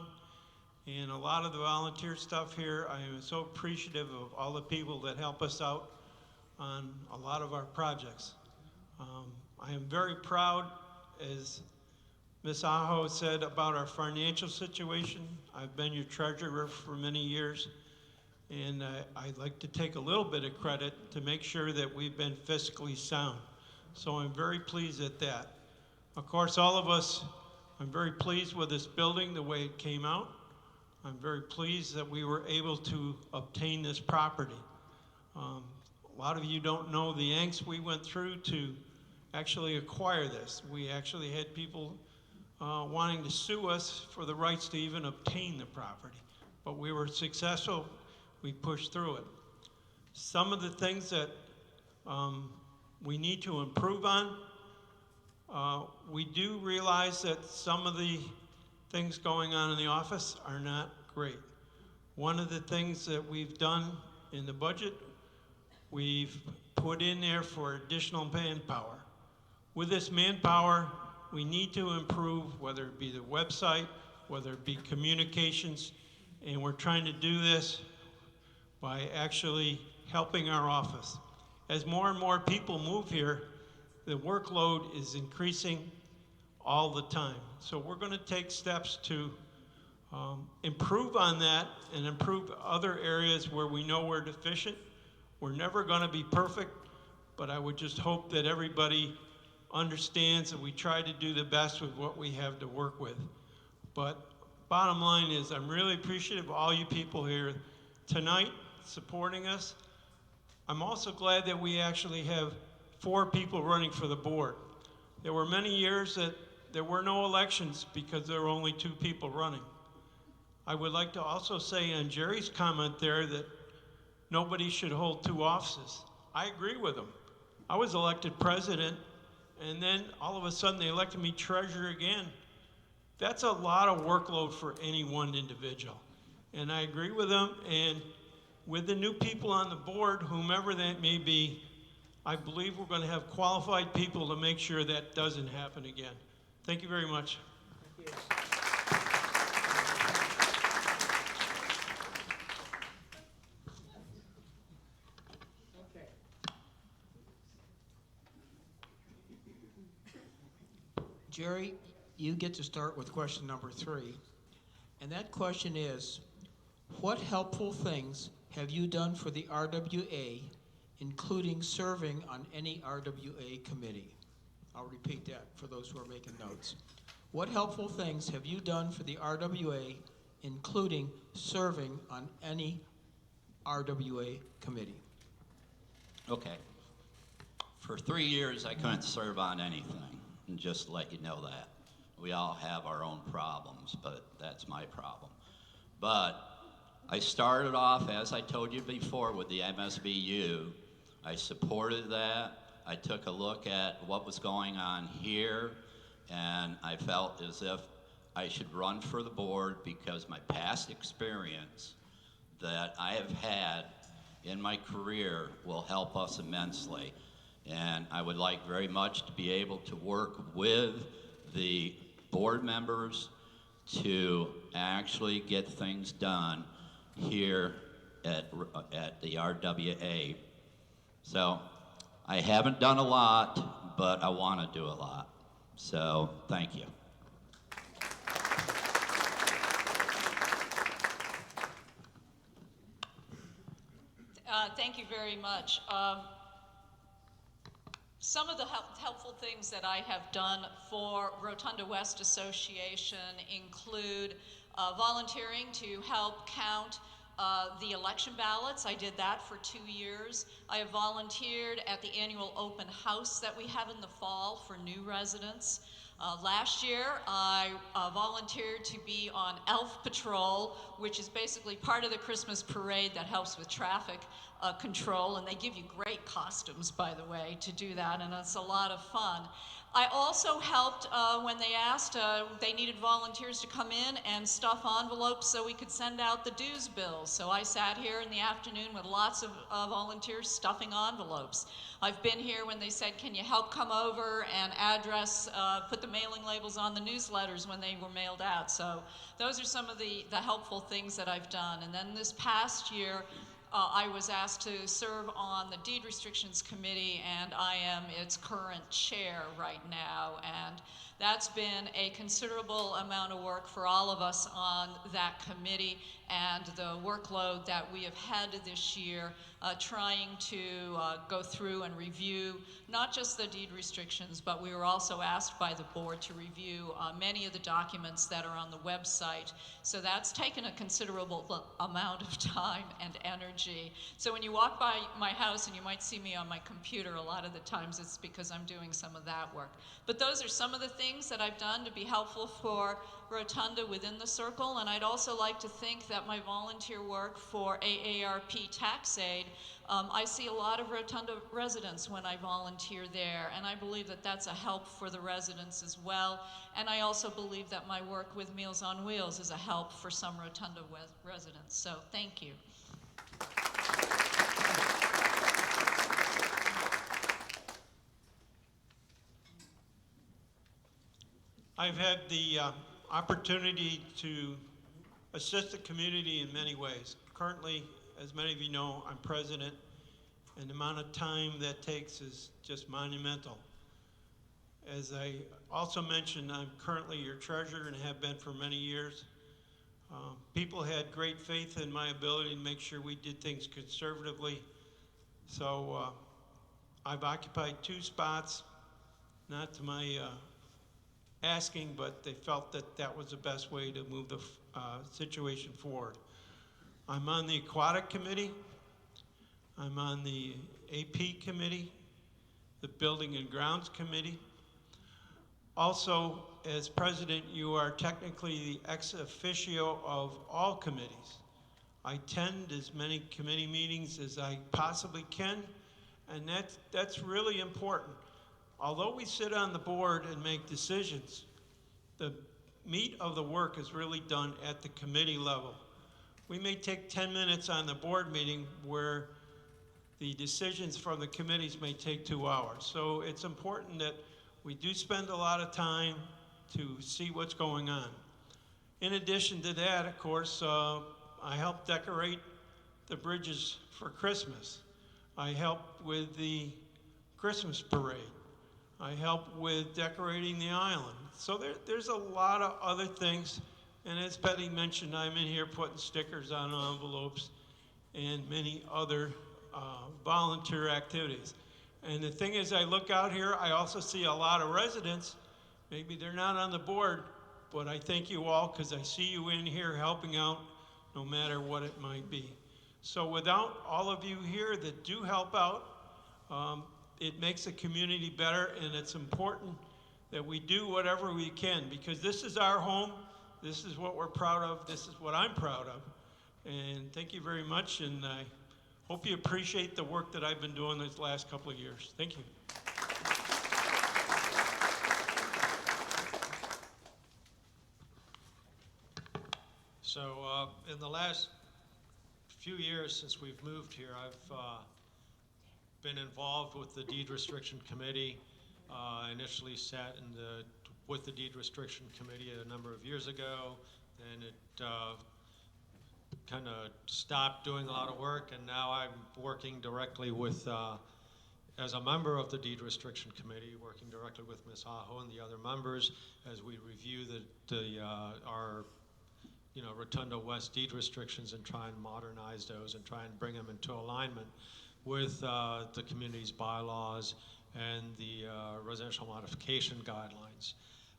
And a lot of the volunteer stuff here, I am so appreciative of all the people that help us out on a lot of our projects. I am very proud, as Ms. Aho said, about our financial situation. I've been your treasurer for many years, and I'd like to take a little bit of credit to make sure that we've been fiscally sound. So I'm very pleased at that. Of course, all of us, I'm very pleased with this building, the way it came out. I'm very pleased that we were able to obtain this property. A lot of you don't know the angst we went through to actually acquire this. We actually had people wanting to sue us for the rights to even obtain the property. But we were successful. We pushed through it. Some of the things that we need to improve on, we do realize that some of the things going on in the office are not great. One of the things that we've done in the budget, we've put in there for additional manpower. With this manpower, we need to improve, whether it be the website, whether it be communications, and we're trying to do this by actually helping our office. As more and more people move here, the workload is increasing all the time. So we're going to take steps to improve on that and improve other areas where we know we're deficient. We're never going to be perfect, but I would just hope that everybody understands that we try to do the best with what we have to work with. But bottom line is, I'm really appreciative of all you people here tonight supporting us. I'm also glad that we actually have 4 people running for the board. There were many years that there were no elections because there were only 2 people running. I would like to also say on Jerry's comment there that nobody should hold 2 offices. I agree with him. I was elected president, and then all of a sudden they elected me treasurer again. That's a lot of workload for any one individual. And I agree with him, and with the new people on the board, whomever that may be, I believe we're going to have qualified people to make sure that doesn't happen again. Thank you very much. Thank you. Okay. Jerry, you get to start with question number 3. And that question is, what helpful things have you done for the RWA, including serving on any RWA committee? I'll repeat that for those who are making notes. What helpful things have you done for the RWA, including serving on any RWA committee? Okay. For 3 years, I couldn't serve on anything, and just to let you know that. We all have our own problems, but that's my problem. But I started off, as I told you before, with the MSBU. I supported that. I took a look at what was going on here, and I felt as if I should run for the board because my past experience that I have had in my career will help us immensely. And I would like very much to be able to work with the board members to actually get things done here at the RWA. So I haven't done a lot, but I want to do a lot. So thank you. Thank you very much. Some of the helpful things that I have done for Rotonda West Association include volunteering to help count the election ballots. I did that for 2 years. I have volunteered at the annual open house that we have in the fall for new residents. Last year, I volunteered to be on Elf Patrol, which is basically part of the Christmas parade that helps with traffic control, and they give you great costumes, by the way, to do that, and it's a lot of fun. I also helped when they asked, they needed volunteers to come in and stuff envelopes so we could send out the dues bills. So I sat here in the afternoon with lots of volunteers stuffing envelopes. I've been here when they said, can you help come over and address, put the mailing labels on the newsletters when they were mailed out. So those are some of the helpful things that I've done. And then this past year, I was asked to serve on the Deed Restrictions Committee, and I am its current chair right now. And that's been a considerable amount of work for all of us on that committee, and the workload that we have had this year trying to go through and review not just the deed restrictions, but we were also asked by the board to review many of the documents that are on the website. So that's taken a considerable amount of time and energy. So when you walk by my house and you might see me on my computer, a lot of the times it's because I'm doing some of that work. But those are some of the things that I've done to be helpful for Rotunda within the circle, and I'd also like to think that my volunteer work for AARP Tax Aid, I see a lot of Rotunda residents when I volunteer there, and I believe that that's a help for the residents as well. And I also believe that my work with Meals on Wheels is a help for some Rotunda residents. So thank you. I've had the opportunity to assist the community in many ways. Currently, as many of you know, I'm president, and the amount of time that takes is just monumental. As I also mentioned, I'm currently your treasurer and have been for many years. People had great faith in my ability to make sure we did things conservatively. So I've occupied 2 spots, not to my asking, but they felt that that was the best way to move the situation forward. I'm on the Aquatic Committee. I'm on the AP Committee, the Building and Grounds Committee. Also, as president, you are technically the ex officio of all committees. I attend as many committee meetings as I possibly can, and that's really important. Although we sit on the board and make decisions, the meat of the work is really done at the committee level. We may take 10 minutes on the board meeting where the decisions from the committees may take 2 hours. So it's important that we do spend a lot of time to see what's going on. In addition to that, of course, I help decorate the bridges for Christmas. I help with the Christmas parade. I help with decorating the island. So there's a lot of other things. And as Betty mentioned, I'm in here putting stickers on envelopes and many other volunteer activities. And the thing is, I look out here, I also see a lot of residents. Maybe they're not on the board, but I thank you all because I see you in here helping out no matter what it might be. So without all of you here that do help out, it makes the community better, and it's important that we do whatever we can because this is our home. This is what we're proud of. This is what I'm proud of. And thank you very much, and I hope you appreciate the work that I've been doing these last couple of years. Thank you. So in the last few years since we've moved here, I've been involved with the Deed Restriction Committee. Initially sat with the Deed Restriction Committee a number of years ago, and it kind of stopped doing a lot of work, and now I'm working directly with, as a member of the Deed Restriction Committee, working directly with Ms. Aho and the other members as we review our Rotunda West deed restrictions and try and modernize those and try and bring them into alignment with the community's bylaws and the residential modification guidelines.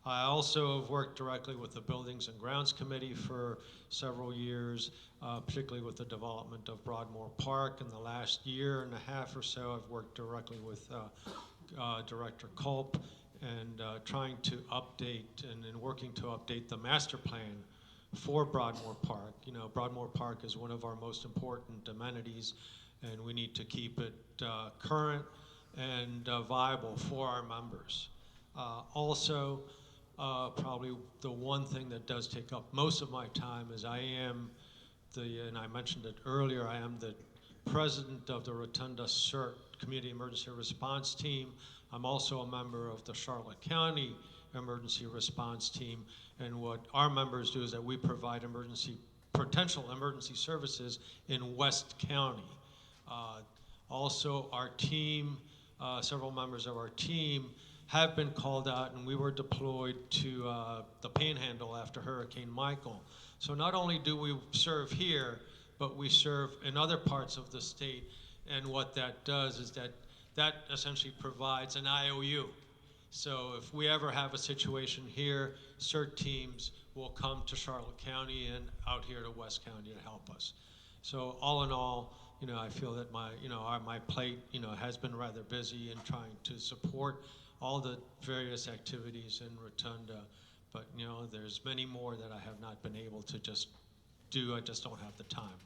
I also have worked directly with the Buildings and Grounds Committee for several years, particularly with the development of Broadmoor Park. In the last year and a half or so, I've worked directly with Director Culp and trying to update and working to update the master plan for Broadmoor Park. You know, Broadmoor Park is one of our most important amenities, and we need to keep it current and viable for our members. Also, probably the one thing that does take up most of my time is I am and I mentioned it earlier, I am the president of the Rotunda CERT, Community Emergency Response Team. I'm also a member of the Charlotte County Emergency Response Team, and what our members do is that we provide potential emergency services in West County. Also, our team, several members of our team have been called out, and we were deployed to the Panhandle after Hurricane Michael. So not only do we serve here, but we serve in other parts of the state, and what that does is that essentially provides an IOU. So if we ever have a situation here, CERT teams will come to Charlotte County and out here to West County to help us. So all in all, I feel that my plate, has been rather busy in trying to support all the various activities in Rotunda, but there's many more that I have not been able to just do. I just don't have the time.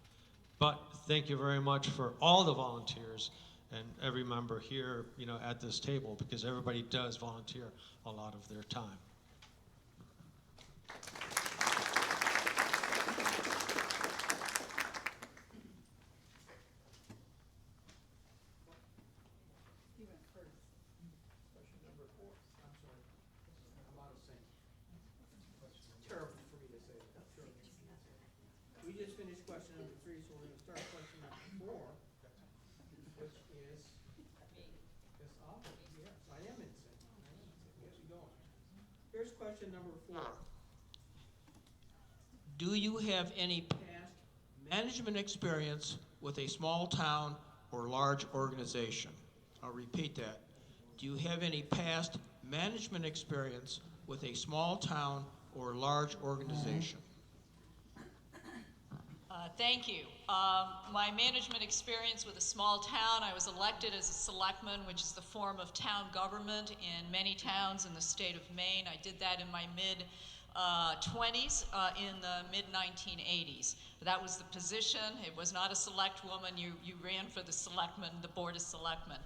But thank you very much for all the volunteers and every member here, at this table, because everybody does volunteer a lot of their time. Terrible for me to say that. Sure. We just finished question number 3, so we're going to start question number 4, which is Ms. Aho. Yes, I am in sync. Yes, you going. Here's question number 4. Do you have any past management experience with a small town or large organization? I'll repeat that. Do you have any past management experience with a small town or large organization? Thank you. My management experience with a small town, I was elected as a selectman, which is the form of town government in many towns in the state of Maine. I did that in my mid-20s, in the mid-1980s. That was the position. It was not a select woman. You ran for the selectmen, the board of selectmen.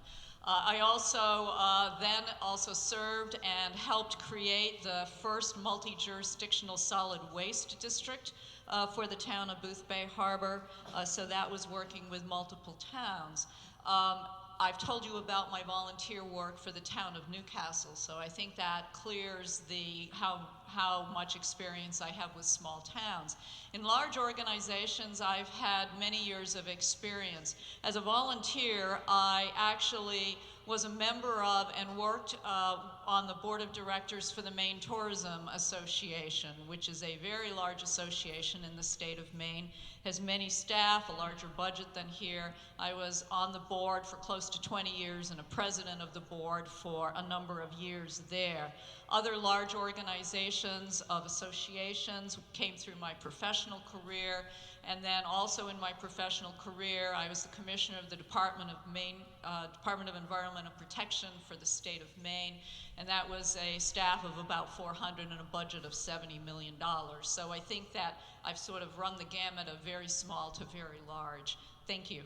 I also then served and helped create the first multi-jurisdictional solid waste district for the town of Boothbay Harbor. So that was working with multiple towns. I've told you about my volunteer work for the town of Newcastle, so I think that clears how much experience I have with small towns. In large organizations, I've had many years of experience. As a volunteer, I actually was a member of and worked on the board of directors for the Maine Tourism Association, which is a very large association in the state of Maine, has many staff, a larger budget than here. I was on the board for close to 20 years and a president of the board for a number of years there. Other large organizations of associations came through my professional career, and then also in my professional career, I was the commissioner of the Department of Environmental Protection for the state of Maine, and that was a staff of about 400 and a budget of $70 million. So I think that I've sort of run the gamut of very small to very large. Thank you.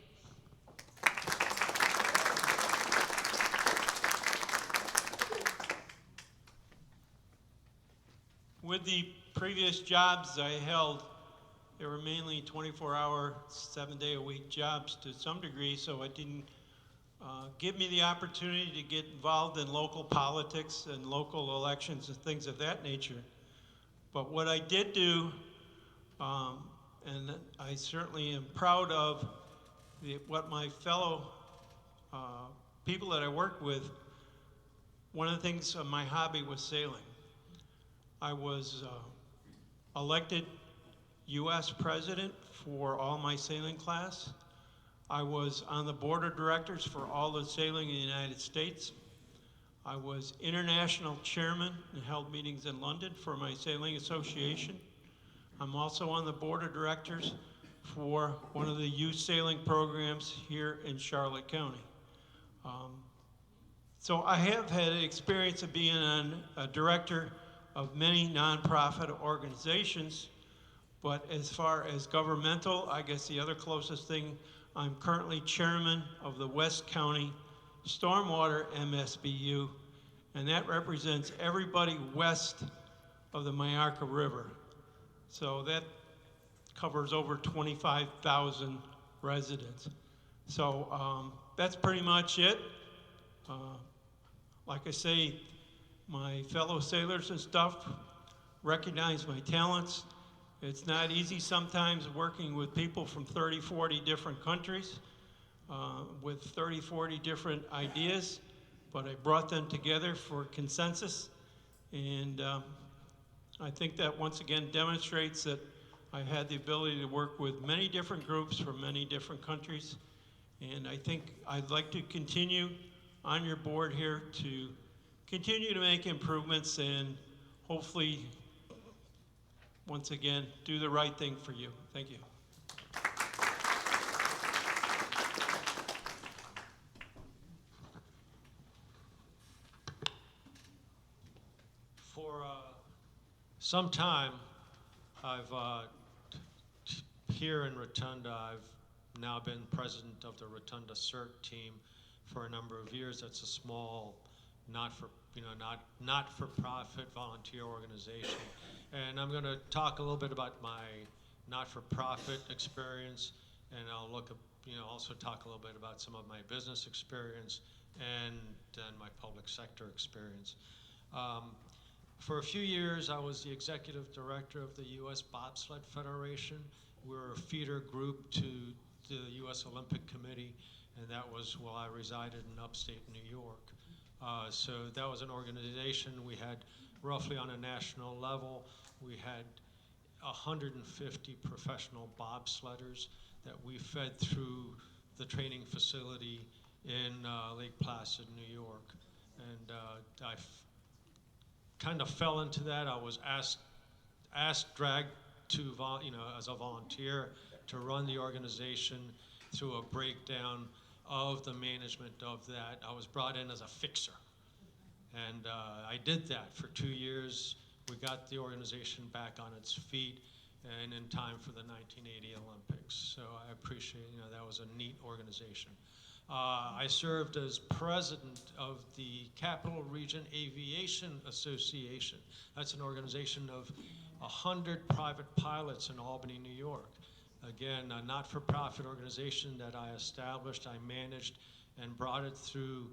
With the previous jobs I held, they were mainly 24-hour, 7-day-a-week jobs to some degree, so it didn't give me the opportunity to get involved in local politics and local elections and things of that nature. But what I did do, and I certainly am proud of what my fellow people that I worked with, one of the things of my hobby was sailing. I was elected U.S. president for all my sailing class. I was on the board of directors for all the sailing in the United States. I was international chairman and held meetings in London for my sailing association. I'm also on the board of directors for one of the youth sailing programs here in Charlotte County. So I have had experience of being a director of many nonprofit organizations, but as far as governmental, I guess the other closest thing, I'm currently chairman of the West County Stormwater MSBU, and that represents everybody west of the Myarka River. So that covers over 25,000 residents. So that's pretty much it. Like I say, my fellow sailors and stuff recognize my talents. It's not easy sometimes working with people from 30, 40 different countries with 30, 40 different ideas, but I brought them together for consensus. And I think that once again demonstrates that I had the ability to work with many different groups from many different countries. And I think I'd like to continue on your board here to continue to make improvements and hopefully, once again, do the right thing for you. Thank you. For some time, I've here in Rotunda, I've now been president of the Rotunda CERT team for a number of years. That's a small, not-for-profit volunteer organization. And I'm going to talk a little bit about my not-for-profit experience, and I'll look at, also talk a little bit about some of my business experience and then my public sector experience. For a few years, I was the executive director of the U.S. Bobsled Federation. We're a feeder group to the U.S. Olympic Committee, and that was while I resided in upstate New York. So that was an organization we had roughly on a national level. We had 150 professional bobsledders that we fed through the training facility in Lake Placid, New York. And I kind of fell into that. I was dragged to, as a volunteer to run the organization through a breakdown of the management of that. I was brought in as a fixer. And I did that for 2 years. We got the organization back on its feet and in time for the 1980 Olympics. So I appreciate, that was a neat organization. I served as president of the Capital Region Aviation Association. That's an organization of 100 private pilots in Albany, New York. Again, a not-for-profit organization that I established, I managed, and brought it through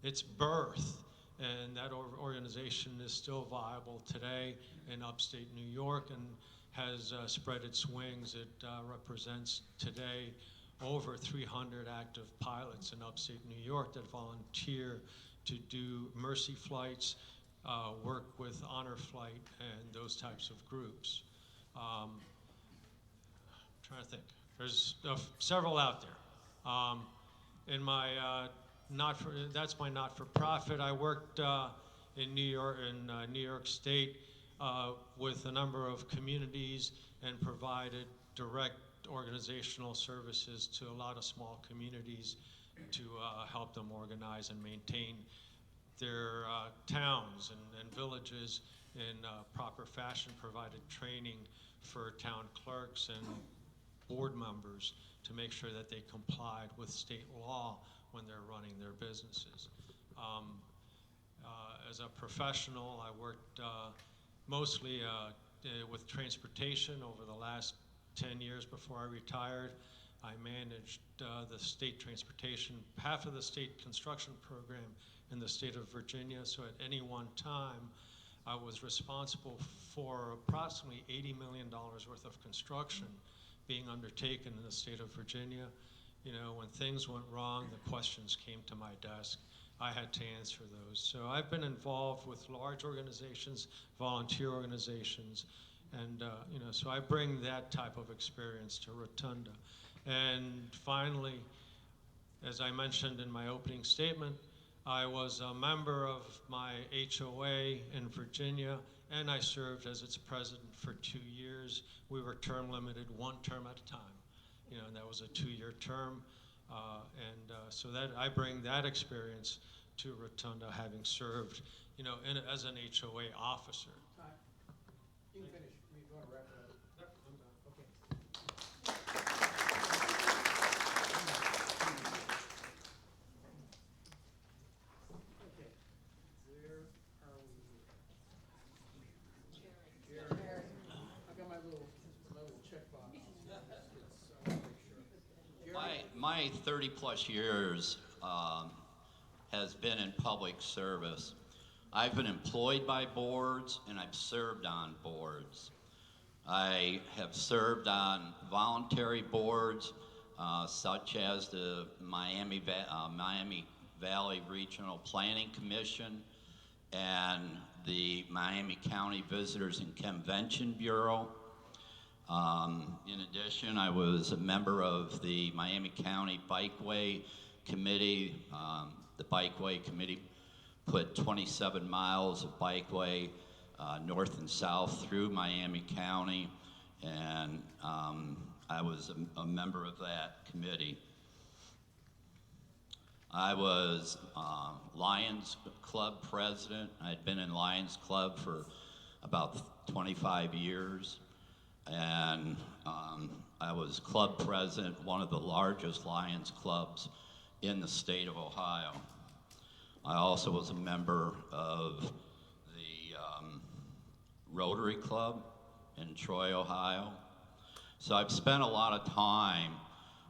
its birth. And that organization is still viable today in upstate New York and has spread its wings. It represents today over 300 active pilots in upstate New York that volunteer to do mercy flights, work with honor flight, and those types of groups. Trying to think. There's several out there. In my that's my not-for-profit. I worked in New York State with a number of communities and provided direct organizational services to a lot of small communities to help them organize and maintain their towns and villages in proper fashion, provided training for town clerks and board members to make sure that they complied with state law when they're running their businesses. As a professional, I worked mostly with transportation over the last 10 years before I retired. I managed the state transportation, half of the state construction program in the state of Virginia. So at any one time, I was responsible for approximately $80 million worth of construction being undertaken in the state of Virginia. You know, when things went wrong, the questions came to my desk. I had to answer those. So I've been involved with large organizations, volunteer organizations, and you know, so I bring that type of experience to Rotunda. And finally, as I mentioned in my opening statement, I was a member of my HOA in Virginia, and I served as its president for 2 years. We were term limited, one term at a time. You know, and that was a 2-year term. So that I bring that experience to Rotunda, having served, you know, as an HOA officer. Time. You can finish. You want to wrap it up? Yep, I'm done. Okay. Okay. Where are we here? Jerry. I've got my little checkbox. I want to make sure. My 30-plus years has been in public service. I've been employed by boards, and I've served on boards. I have served on voluntary boards, such as the Miami Valley Regional Planning Commission and the Miami County Visitors and Convention Bureau. In addition, I was a member of the Miami County Bikeway Committee. The Bikeway Committee put 27 miles of bikeway north and south through Miami County, and I was a member of that committee. I was Lions Club president. I'd been in Lions Club for about 25 years. And I was club president, one of the largest Lions clubs in the state of Ohio. I also was a member of the Rotary Club in Troy, Ohio. So I've spent a lot of time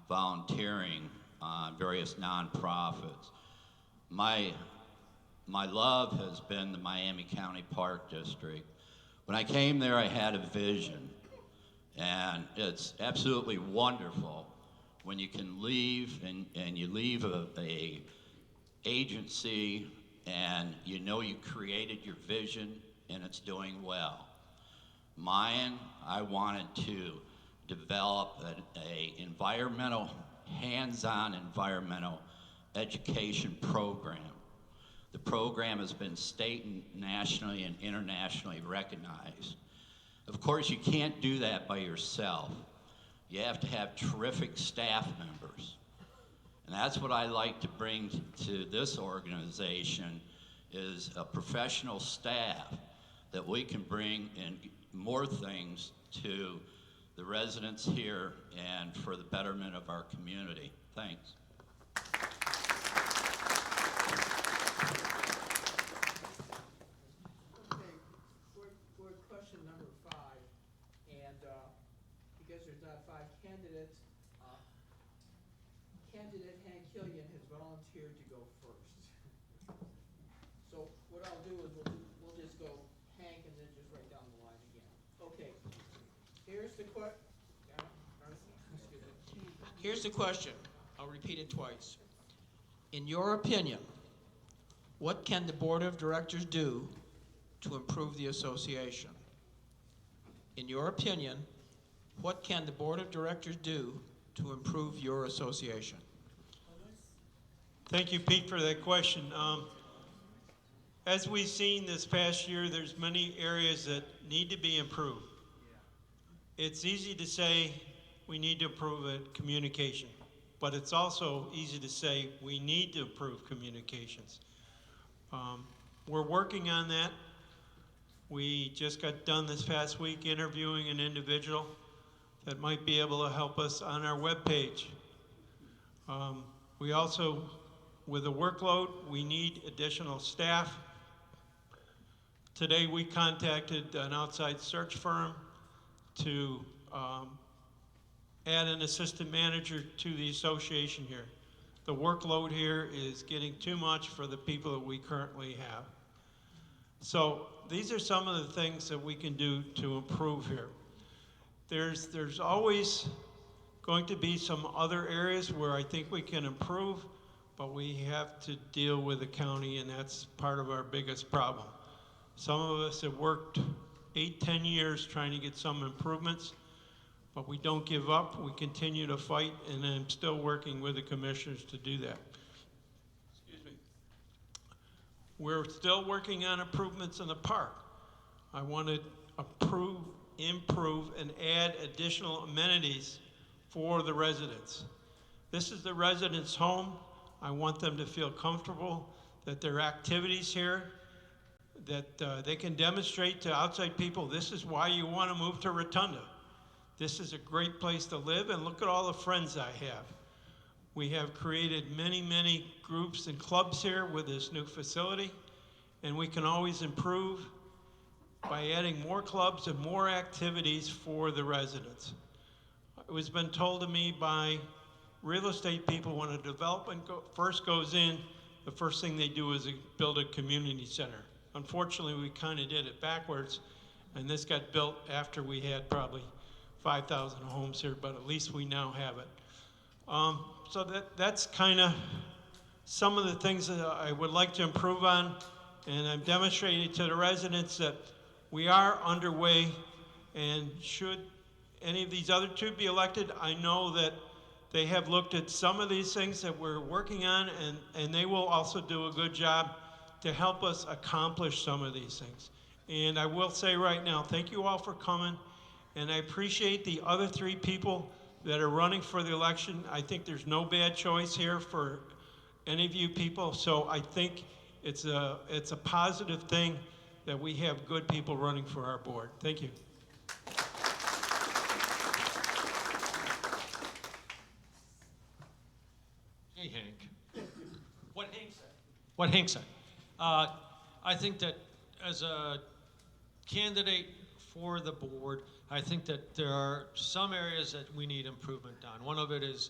volunteering on various nonprofits. My love has been the Miami County Park District. When I came there, I had a vision. And it's absolutely wonderful when you can leave and you leave a agency and you know you created your vision and it's doing well. Mine, I wanted to develop a environmental, hands-on environmental education program. The program has been state and nationally and internationally recognized. Of course, you can't do that by yourself. You have to have terrific staff members. And that's what I like to bring to this organization, is a professional staff that we can bring in more things to the residents here and for the betterment of our community. Thanks. Okay, we're at question number 5, and because there's not 5 candidates, candidate Hank Killian has volunteered to go first. So what I'll do is we'll just go Hank and then just write down the line again. Okay, here's the Here's the question. I'll repeat it twice. In your opinion, what can the Board of Directors do to improve the association? In your opinion, what can the Board of Directors do to improve your association? Thank you, Pete, for that question. As we've seen this past year, there's many areas that need to be improved. It's easy to say we need to improve communication, but it's also easy to say we need to improve communications. We're working on that. We just got done this past week interviewing an individual that might be able to help us on our webpage. We also, with the workload, we need additional staff. Today we contacted an outside search firm to add an assistant manager to the association here. The workload here is getting too much for the people that we currently have. So these are some of the things that we can do to improve here. There's always going to be some other areas where I think we can improve, but we have to deal with the county, and that's part of our biggest problem. Some of us have worked 8-10 years trying to get some improvements, but we don't give up. We continue to fight, and I'm still working with the commissioners to do that. Excuse me. We're still working on improvements in the park. I want to improve, and add additional amenities for the residents. This is the residents' home. I want them to feel comfortable that their activities here, that they can demonstrate to outside people, this is why you want to move to Rotonda. This is a great place to live, and look at all the friends I have. We have created many, many groups and clubs here with this new facility, and we can always improve by adding more clubs and more activities for the residents. It was been told to me by real estate people, when a development first goes in, the first thing they do is build a community center. Unfortunately, we kind of did it backwards, and this got built after we had probably 5,000 homes here, but at least we now have it. So that's kind of some of the things that I would like to improve on, and I'm demonstrating to the residents that we are underway, and should any of these other two be elected, I know that they have looked at some of these things that we're working on, and they will also do a good job to help us accomplish some of these things. And I will say right now, thank you all for coming, and I appreciate the other 3 people that are running for the election. I think there's no bad choice here for any of you people, so I think it's a positive thing that we have good people running for our board. Thank you. Hey, Hank. What Hank said. I think that as a candidate for the board, I think that there are some areas that we need improvement on. One of it is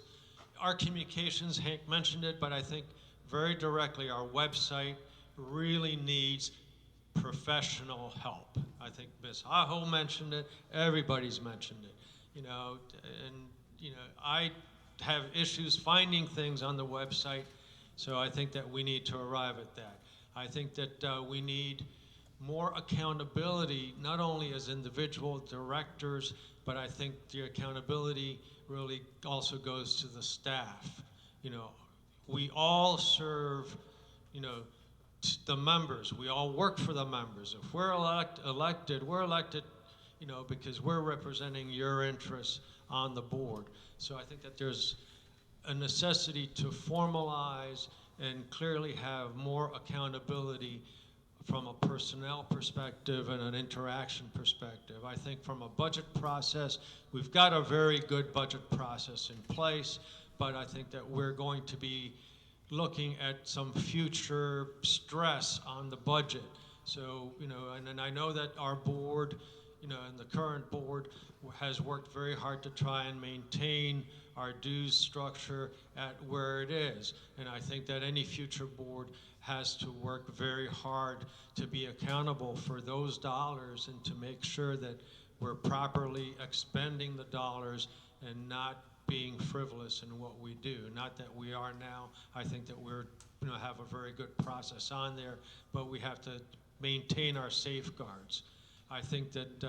our communications. Hank mentioned it, but I think very directly our website really needs professional help. I think Ms. Aho mentioned it, everybody's mentioned it, and I have issues finding things on the website, so I think that we need to arrive at that. I think that we need more accountability, not only as individual directors, but I think the accountability really also goes to the staff. We all serve, the members. We all work for the members. If we're elected, we're elected, because we're representing your interests on the board. So I think that there's a necessity to formalize and clearly have more accountability from a personnel perspective and an interaction perspective. I think from a budget process, we've got a very good budget process in place, but I think that we're going to be looking at some future stress on the budget. So, and I know that our board, and the current board has worked very hard to try and maintain our dues structure at where it is. And I think that any future board has to work very hard to be accountable for those dollars and to make sure that we're properly expending the dollars and not being frivolous in what we do. Not that we are now. I think that we're, have a very good process on there, but we have to maintain our safeguards. I think that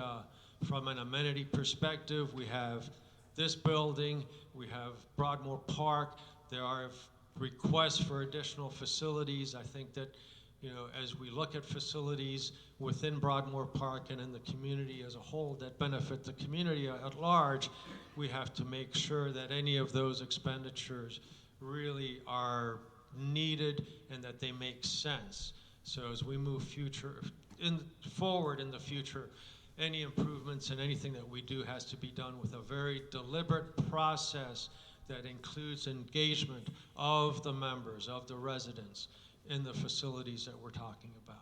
from an amenity perspective, we have this building, we have Broadmoor Park. There are requests for additional facilities. I think that, as we look at facilities within Broadmoor Park and in the community as a whole that benefit the community at large, we have to make sure that any of those expenditures really are needed and that they make sense. So as we move forward in the future, any improvements and anything that we do has to be done with a very deliberate process that includes engagement of the members, of the residents in the facilities that we're talking about.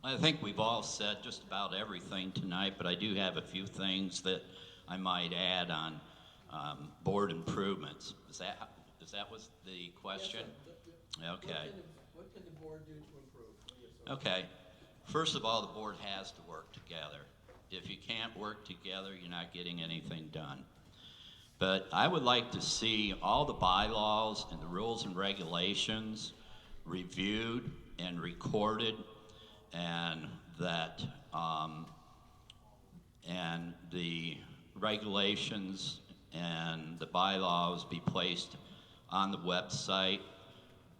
I think we've all said just about everything tonight, but I do have a few things that I might add on board improvements. Is that was the question? Yes, okay. What can the board do to improve? Okay. First of all, the board has to work together. If you can't work together, you're not getting anything done. But I would like to see all the bylaws and the rules and regulations reviewed and recorded, and that and the regulations and the bylaws be placed on the website,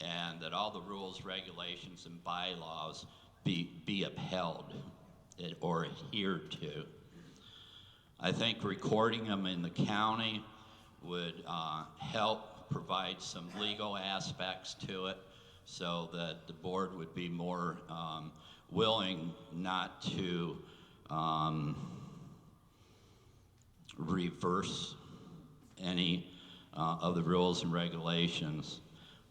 and that all the rules, regulations, and bylaws be upheld or adhered to. I think recording them in the county would help provide some legal aspects to it, so that the board would be more willing not to reverse any of the rules and regulations.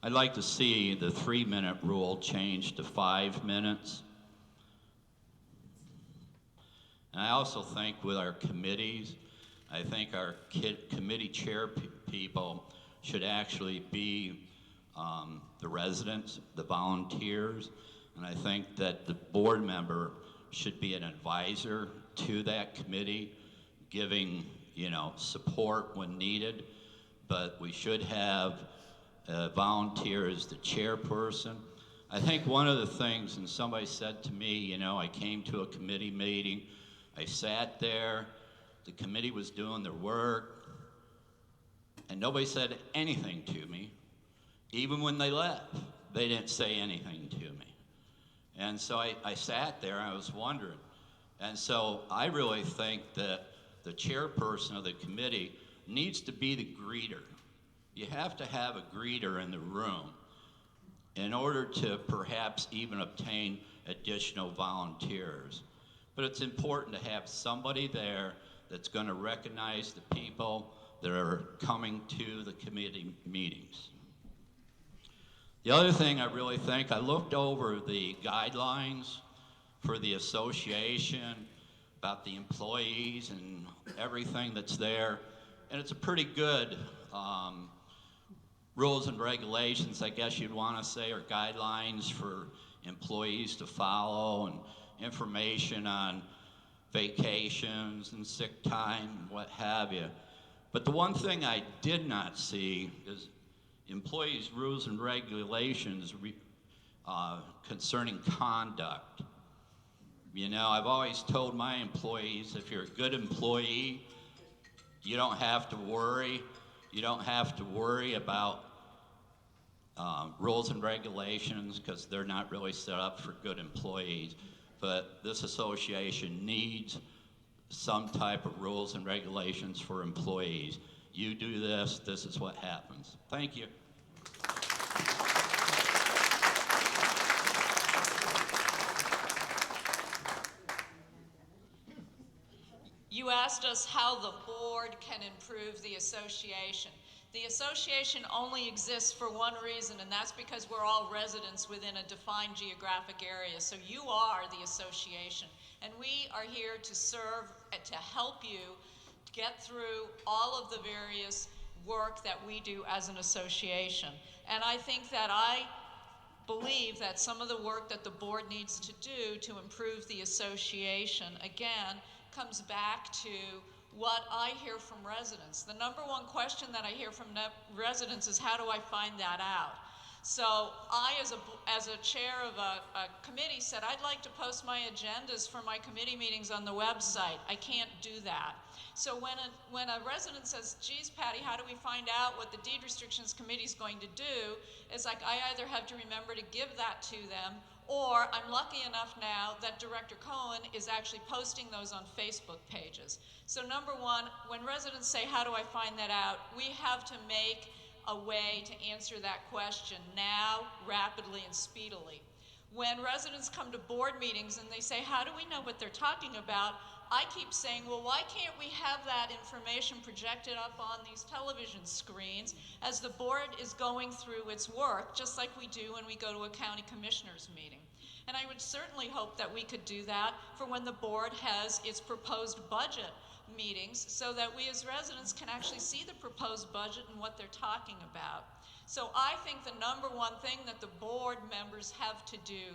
I'd like to see the 3-minute rule changed to 5 minutes. And I also think with our committees, I think our committee chair people should actually be the residents, the volunteers, and I think that the board member should be an advisor to that committee, giving support when needed, but we should have a volunteer as the chairperson. I think one of the things, and somebody said to me, I came to a committee meeting, I sat there, the committee was doing their work, and nobody said anything to me. Even when they left, they didn't say anything to me. And so I sat there and I was wondering. And so I really think that the chairperson of the committee needs to be the greeter. You have to have a greeter in the room in order to perhaps even obtain additional volunteers. But it's important to have somebody there that's going to recognize the people that are coming to the committee meetings. The other thing I really think, I looked over the guidelines for the association about the employees and everything that's there, and it's a pretty good rules and regulations, I guess you'd want to say, or guidelines for employees to follow, and information on vacations and sick time and what have you. But the one thing I did not see is employees' rules and regulations concerning conduct. I've always told my employees, if you're a good employee, you don't have to worry. You don't have to worry about rules and regulations, because they're not really set up for good employees. But this association needs some type of rules and regulations for employees. You do this, this is what happens. Thank you. You asked us how the board can improve the association. The association only exists for one reason, and that's because we're all residents within a defined geographic area. So you are the association, and we are here to serve, to help you get through all of the various work that we do as an association. And I think that I believe that some of the work that the board needs to do to improve the association, again, comes back to what I hear from residents. The number one question that I hear from residents is, how do I find that out? So I, as a chair of a committee, said I'd like to post my agendas for my committee meetings on the website. I can't do that. So when a resident says, geez, Patty, how do we find out what the deed restrictions committee is going to do? It's like I either have to remember to give that to them, or I'm lucky enough now that Director Cohen is actually posting those on Facebook pages. So number one, when residents say, how do I find that out? We have to make a way to answer that question now, rapidly, and speedily. When residents come to board meetings and they say, how do we know what they're talking about? I keep saying, well, why can't we have that information projected up on these television screens as the board is going through its work, just like we do when we go to a county commissioners meeting? And I would certainly hope that we could do that for when the board has its proposed budget meetings, so that we as residents can actually see the proposed budget and what they're talking about. So I think the number one thing that the board members have to do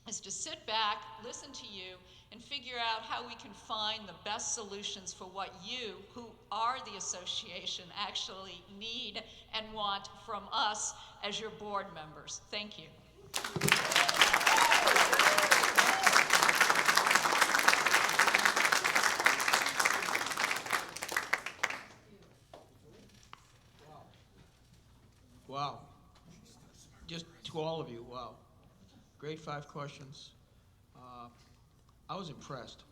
is to sit back, listen to you, and figure out how we can find the best solutions for what you, who are the association, actually need and want from us as your board members. Thank you. Wow. Just to all of you, wow. Great 5 questions. I was impressed.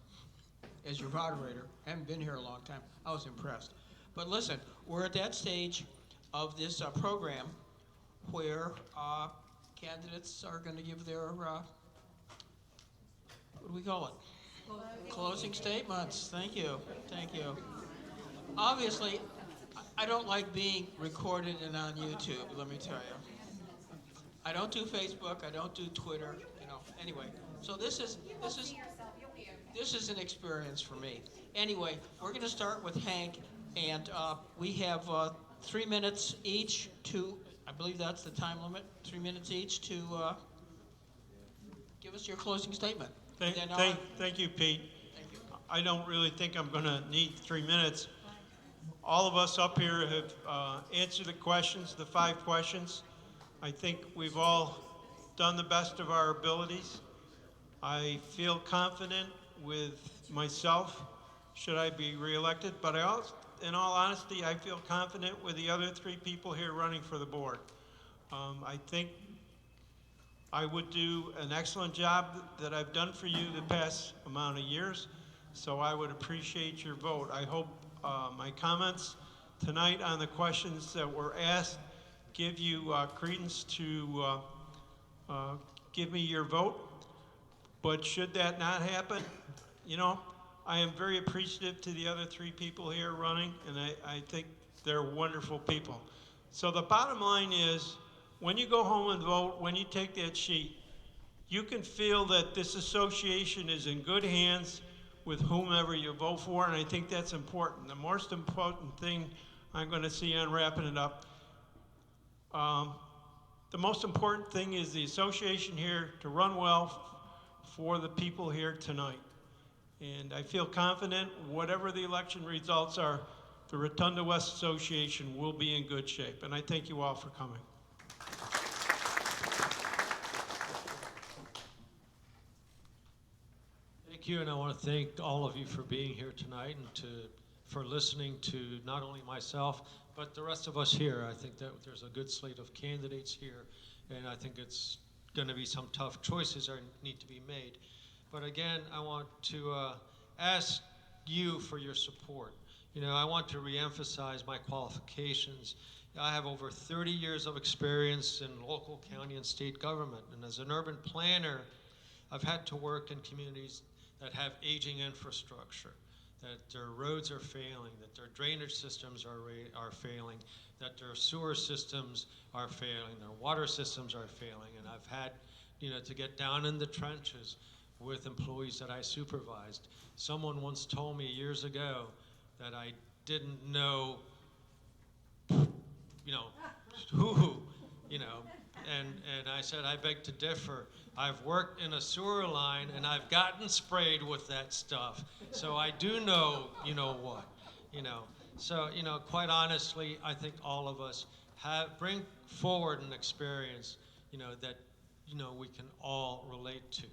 As your moderator, haven't been here a long time, I was impressed. But listen, we're at that stage of this program where candidates are going to give their, what do we call it? Closing statements. Thank you. Thank you. Obviously, I don't like being recorded and on YouTube, let me tell you. I don't do Facebook, I don't do Twitter, you know, anyway. So this is an experience for me. Anyway, we're gonna start with Hank, and we have 3 minutes each to, I believe that's the time limit, 3 minutes each to give us your closing statement. Thank you, Pete. Thank you. I don't really think I'm gonna need 3 minutes. All of us up here have answered the questions, the 5 questions. I think we've all done the best of our abilities. I feel confident with myself, should I be reelected, but I also, in all honesty, I feel confident with the other 3 people here running for the board. I think I would do an excellent job that I've done for you the past amount of years, so I would appreciate your vote. I hope my comments tonight on the questions that were asked give you credence to give me your vote. But should that not happen, you know, I am very appreciative to the other 3 people here running, and I think they're wonderful people. So the bottom line is, when you go home and vote, when you take that sheet, you can feel that this association is in good hands with whomever you vote for, and I think that's important. The most important thing I'm going to see on wrapping it up, the most important thing is the association here to run well for the people here tonight. And I feel confident, whatever the election results are, the Rotonda West Association will be in good shape. And I thank you all for coming. Thank you, and I want to thank all of you for being here tonight and for listening to not only myself, but the rest of us here. I think that there's a good slate of candidates here, and I think it's going to be some tough choices that need to be made. But again, I want to ask you for your support. You know, I want to reemphasize my qualifications. I have over 30 years of experience in local, county, and state government, and as an urban planner, I've had to work in communities that have aging infrastructure, that their roads are failing, that their drainage systems are failing, that their sewer systems are failing, their water systems are failing, and I've had, you know, to get down in the trenches with employees that I supervised. Someone once told me years ago that I didn't know, you know, who, you know, And I said, I beg to differ. I've worked in a sewer line and I've gotten sprayed with that stuff. So I do know, you know what, you know. So, you know, quite honestly, I think all of us bring forward an experience, you know, that, you know, we can all relate to.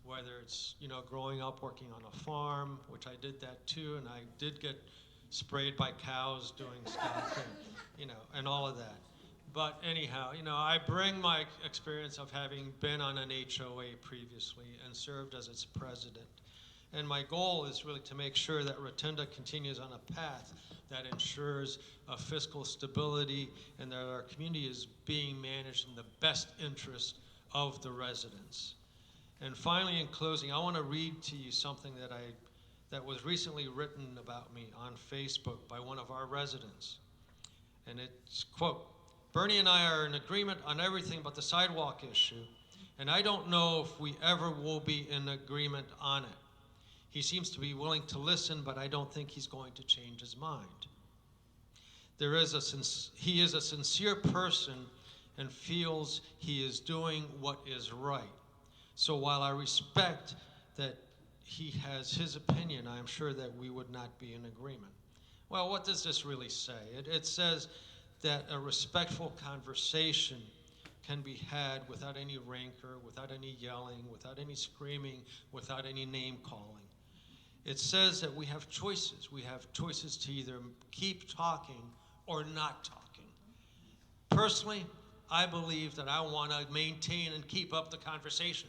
Whether it's, you know, growing up working on a farm, which I did that too, and I did get sprayed by cows doing stuff, and, you know, and all of that. But anyhow, you know, I bring my experience of having been on an HOA previously and served as its president. And my goal is really to make sure that Rotonda continues on a path that ensures a fiscal stability and that our community is being managed in the best interest of the residents. And finally, in closing, I want to read to you something that was recently written about me on Facebook by one of our residents. And it's, quote, Bernie and I are in agreement on everything but the sidewalk issue, and I don't know if we ever will be in agreement on it. He seems to be willing to listen, but I don't think he's going to change his mind. He is a sincere person and feels he is doing what is right. So while I respect that he has his opinion, I am sure that we would not be in agreement. Well, what does this really say? It says that a respectful conversation can be had without any rancor, without any yelling, without any screaming, without any name calling. It says that we have choices. We have choices to either keep talking or not talking. Personally, I believe that I want to maintain and keep up the conversation,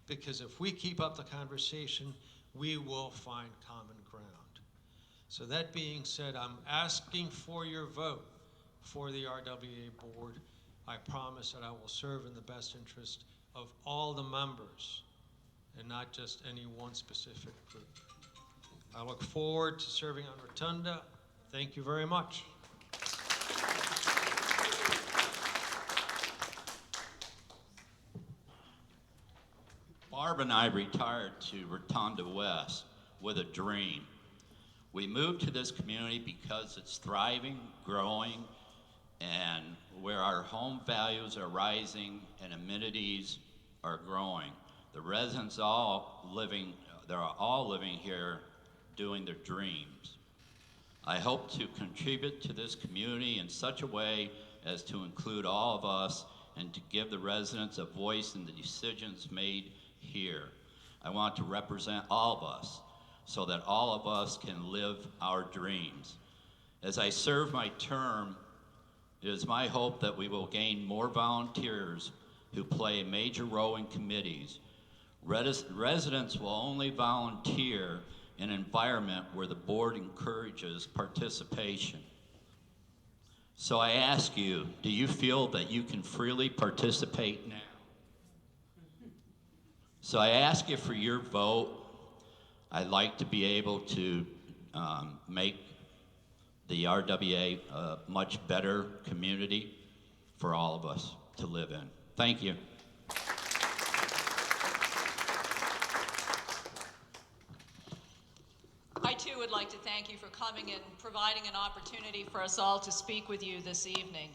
because if we keep up the conversation, we will find common ground. So that being said, I'm asking for your vote for the RWA board. I promise that I will serve in the best interest of all the members and not just any one specific group. I look forward to serving on Rotonda. Thank you very much. Barb and I retired to Rotonda West with a dream. We moved to this community because it's thriving, growing, and where our home values are rising and amenities are growing. The residents they're all living here doing their dreams. I hope to contribute to this community in such a way as to include all of us and to give the residents a voice in the decisions made here. I want to represent all of us so that all of us can live our dreams. As I serve my term, it is my hope that we will gain more volunteers who play a major role in committees. Residents will only volunteer in an environment where the board encourages participation. So I ask you, do you feel that you can freely participate now? So I ask you for your vote. I'd like to be able to make the RWA a much better community for all of us to live in. Thank you. I too would like to thank you for coming and providing an opportunity for us all to speak with you this evening.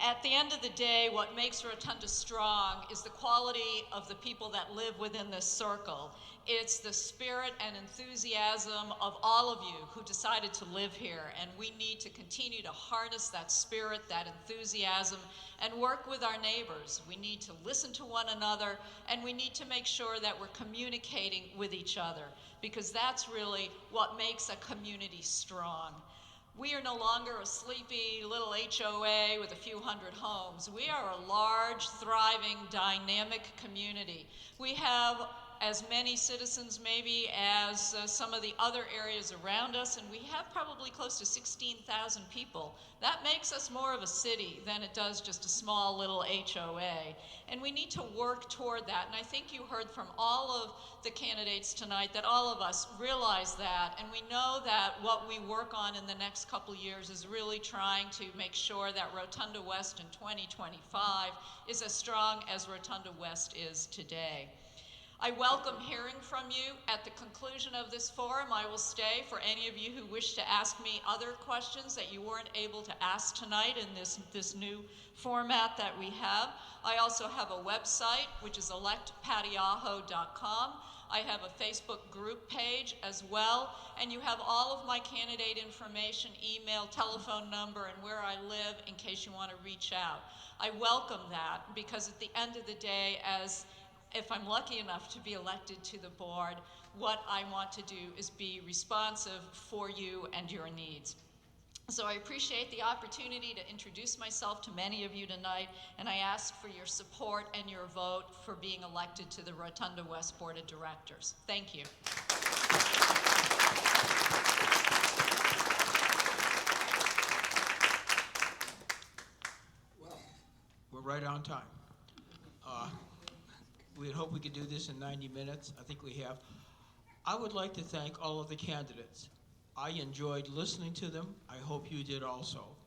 At the end of the day, what makes Rotonda strong is the quality of the people that live within this circle. It's the spirit and enthusiasm of all of you who decided to live here, and we need to continue to harness that spirit, that enthusiasm, and work with our neighbors. We need to listen to one another, and we need to make sure that we're communicating with each other, because that's really what makes a community strong. We are no longer a sleepy little HOA with a few hundred homes. We are a large, thriving, dynamic community. We have as many citizens maybe as some of the other areas around us, and we have probably close to 16,000 people. That makes us more of a city than it does just a small little HOA. And we need to work toward that. And I think you heard from all of the candidates tonight that all of us realize that. And we know that what we work on in the next couple years is really trying to make sure that Rotonda West in 2025 is as strong as Rotonda West is today. I welcome hearing from you. At the conclusion of this forum, I will stay for any of you who wish to ask me other questions that you weren't able to ask tonight in this new format that we have. I also have a website, which is electpatioaho.com. I have a Facebook group page as well, and you have all of my candidate information, email, telephone number, and where I live in case you want to reach out. I welcome that because at the end of the day, if I'm lucky enough to be elected to the board, what I want to do is be responsive for you and your needs. So I appreciate the opportunity to introduce myself to many of you tonight, and I ask for your support and your vote for being elected to the Rotonda West Board of Directors. Thank you. Well, we're right on time. We had hoped we could do this in 90 minutes. I think we have. I would like to thank all of the candidates. I enjoyed listening to them. I hope you did also.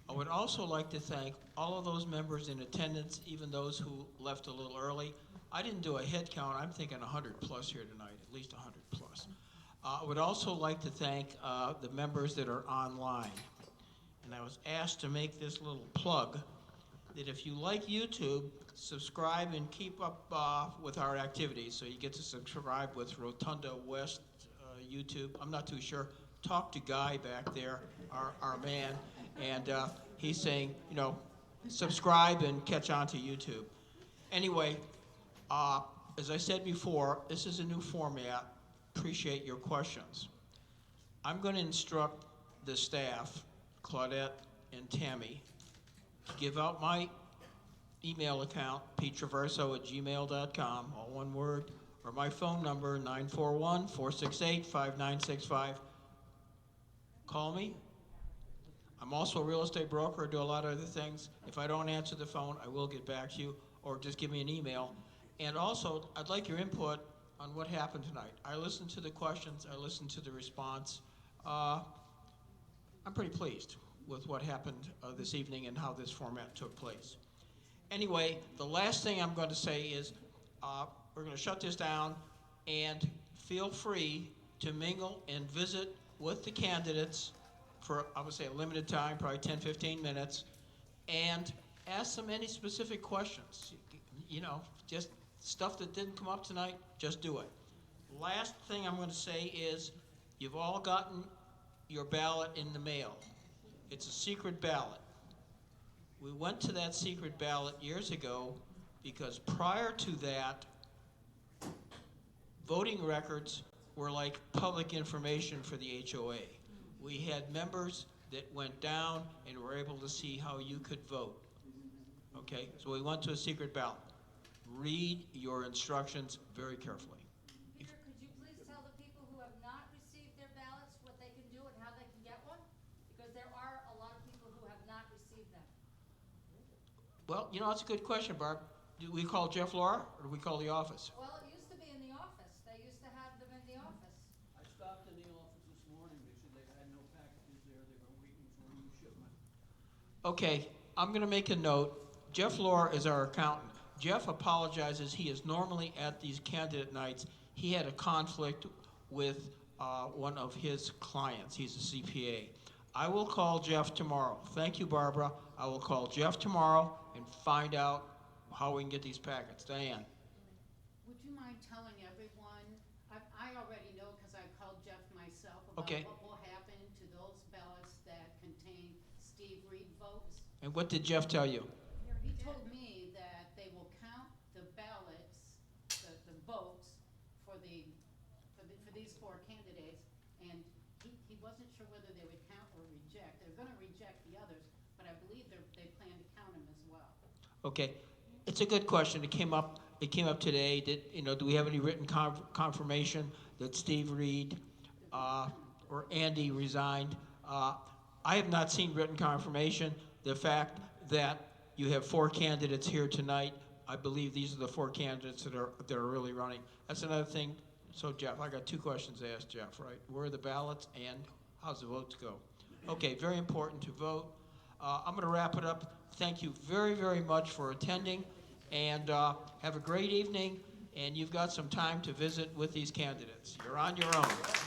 I would also like to thank all of those members in attendance, even those who left a little early. I didn't do a head count. I'm thinking 100 plus here tonight, at least 100 plus. I would also like to thank the members that are online. And I was asked to make this little plug that if you like YouTube, subscribe and keep up with our activities. So you get to subscribe with Rotunda West YouTube. I'm not too sure. Talk to Guy back there, our man, and he's saying, you know, subscribe and catch on to YouTube. Anyway, as I said before, this is a new format. Appreciate your questions. I'm going to instruct the staff, Claudette and Tammy, to give out my email account, ptraverso@gmail.com, all one word, or my phone number, 941-468-5965. Call me. I'm also a real estate broker. I do a lot of other things. If I don't answer the phone, I will get back to you, or just give me an email. And also, I'd like your input on what happened tonight. I listened to the questions. I listened to the response. I'm pretty pleased with what happened this evening and how this format took place. Anyway, the last thing I'm going to say is we're going to shut this down, and feel free to mingle and visit with the candidates for, I would say, a limited time, probably 10, 15 minutes, and ask them any specific questions. You know, just stuff that didn't come up tonight, just do it. Last thing I'm going to say is you've all gotten your ballot in the mail. It's a secret ballot. We went to that secret ballot years ago because prior to that, voting records were like public information for the HOA. We had members that went down and were able to see how you could vote. Okay, so we went to a secret ballot. Read your instructions very carefully. Peter, could you please tell the people who have not received their ballots what they can do and how they can get one? Because there are a lot of people who have not received them. Well, you know, that's a good question, Barb. Do we call Jeff Laura or do we call the office? Well, it used to be in the office. They used to have them in the office. I stopped in the office this morning, they said they had no packages there, they were waiting for a new shipment. Okay, I'm gonna make a note. Jeff Laura is our accountant. Jeff apologizes. He is normally at these candidate nights. He had a conflict with one of his clients. He's a CPA. I will call Jeff tomorrow. Thank you, Barbara. I will call Jeff tomorrow and find out how we can get these packets. Diane. Would you mind telling everyone, I already know because I called Jeff myself about Okay. what will happen to those ballots that contain Steve Reed votes. And what did Jeff tell you? He told me that they will count the ballots, the votes for these four candidates, and he wasn't sure whether they would count or reject. They're gonna reject the others, but I believe they plan to count them as well. Okay, it's a good question. It came up today. Do we have any written confirmation that Steve Reed or Andy resigned? I have not seen written confirmation. The fact that you have four candidates here tonight, I believe these are the four candidates that are really running. That's another thing. So Jeff, I got two questions to ask Jeff, right? Where are the ballots and how's the votes go? Okay, very important to vote. I'm going to wrap it up. Thank you very, very much for attending, and have a great evening. and you've got some time to visit with these candidates. You're on your own.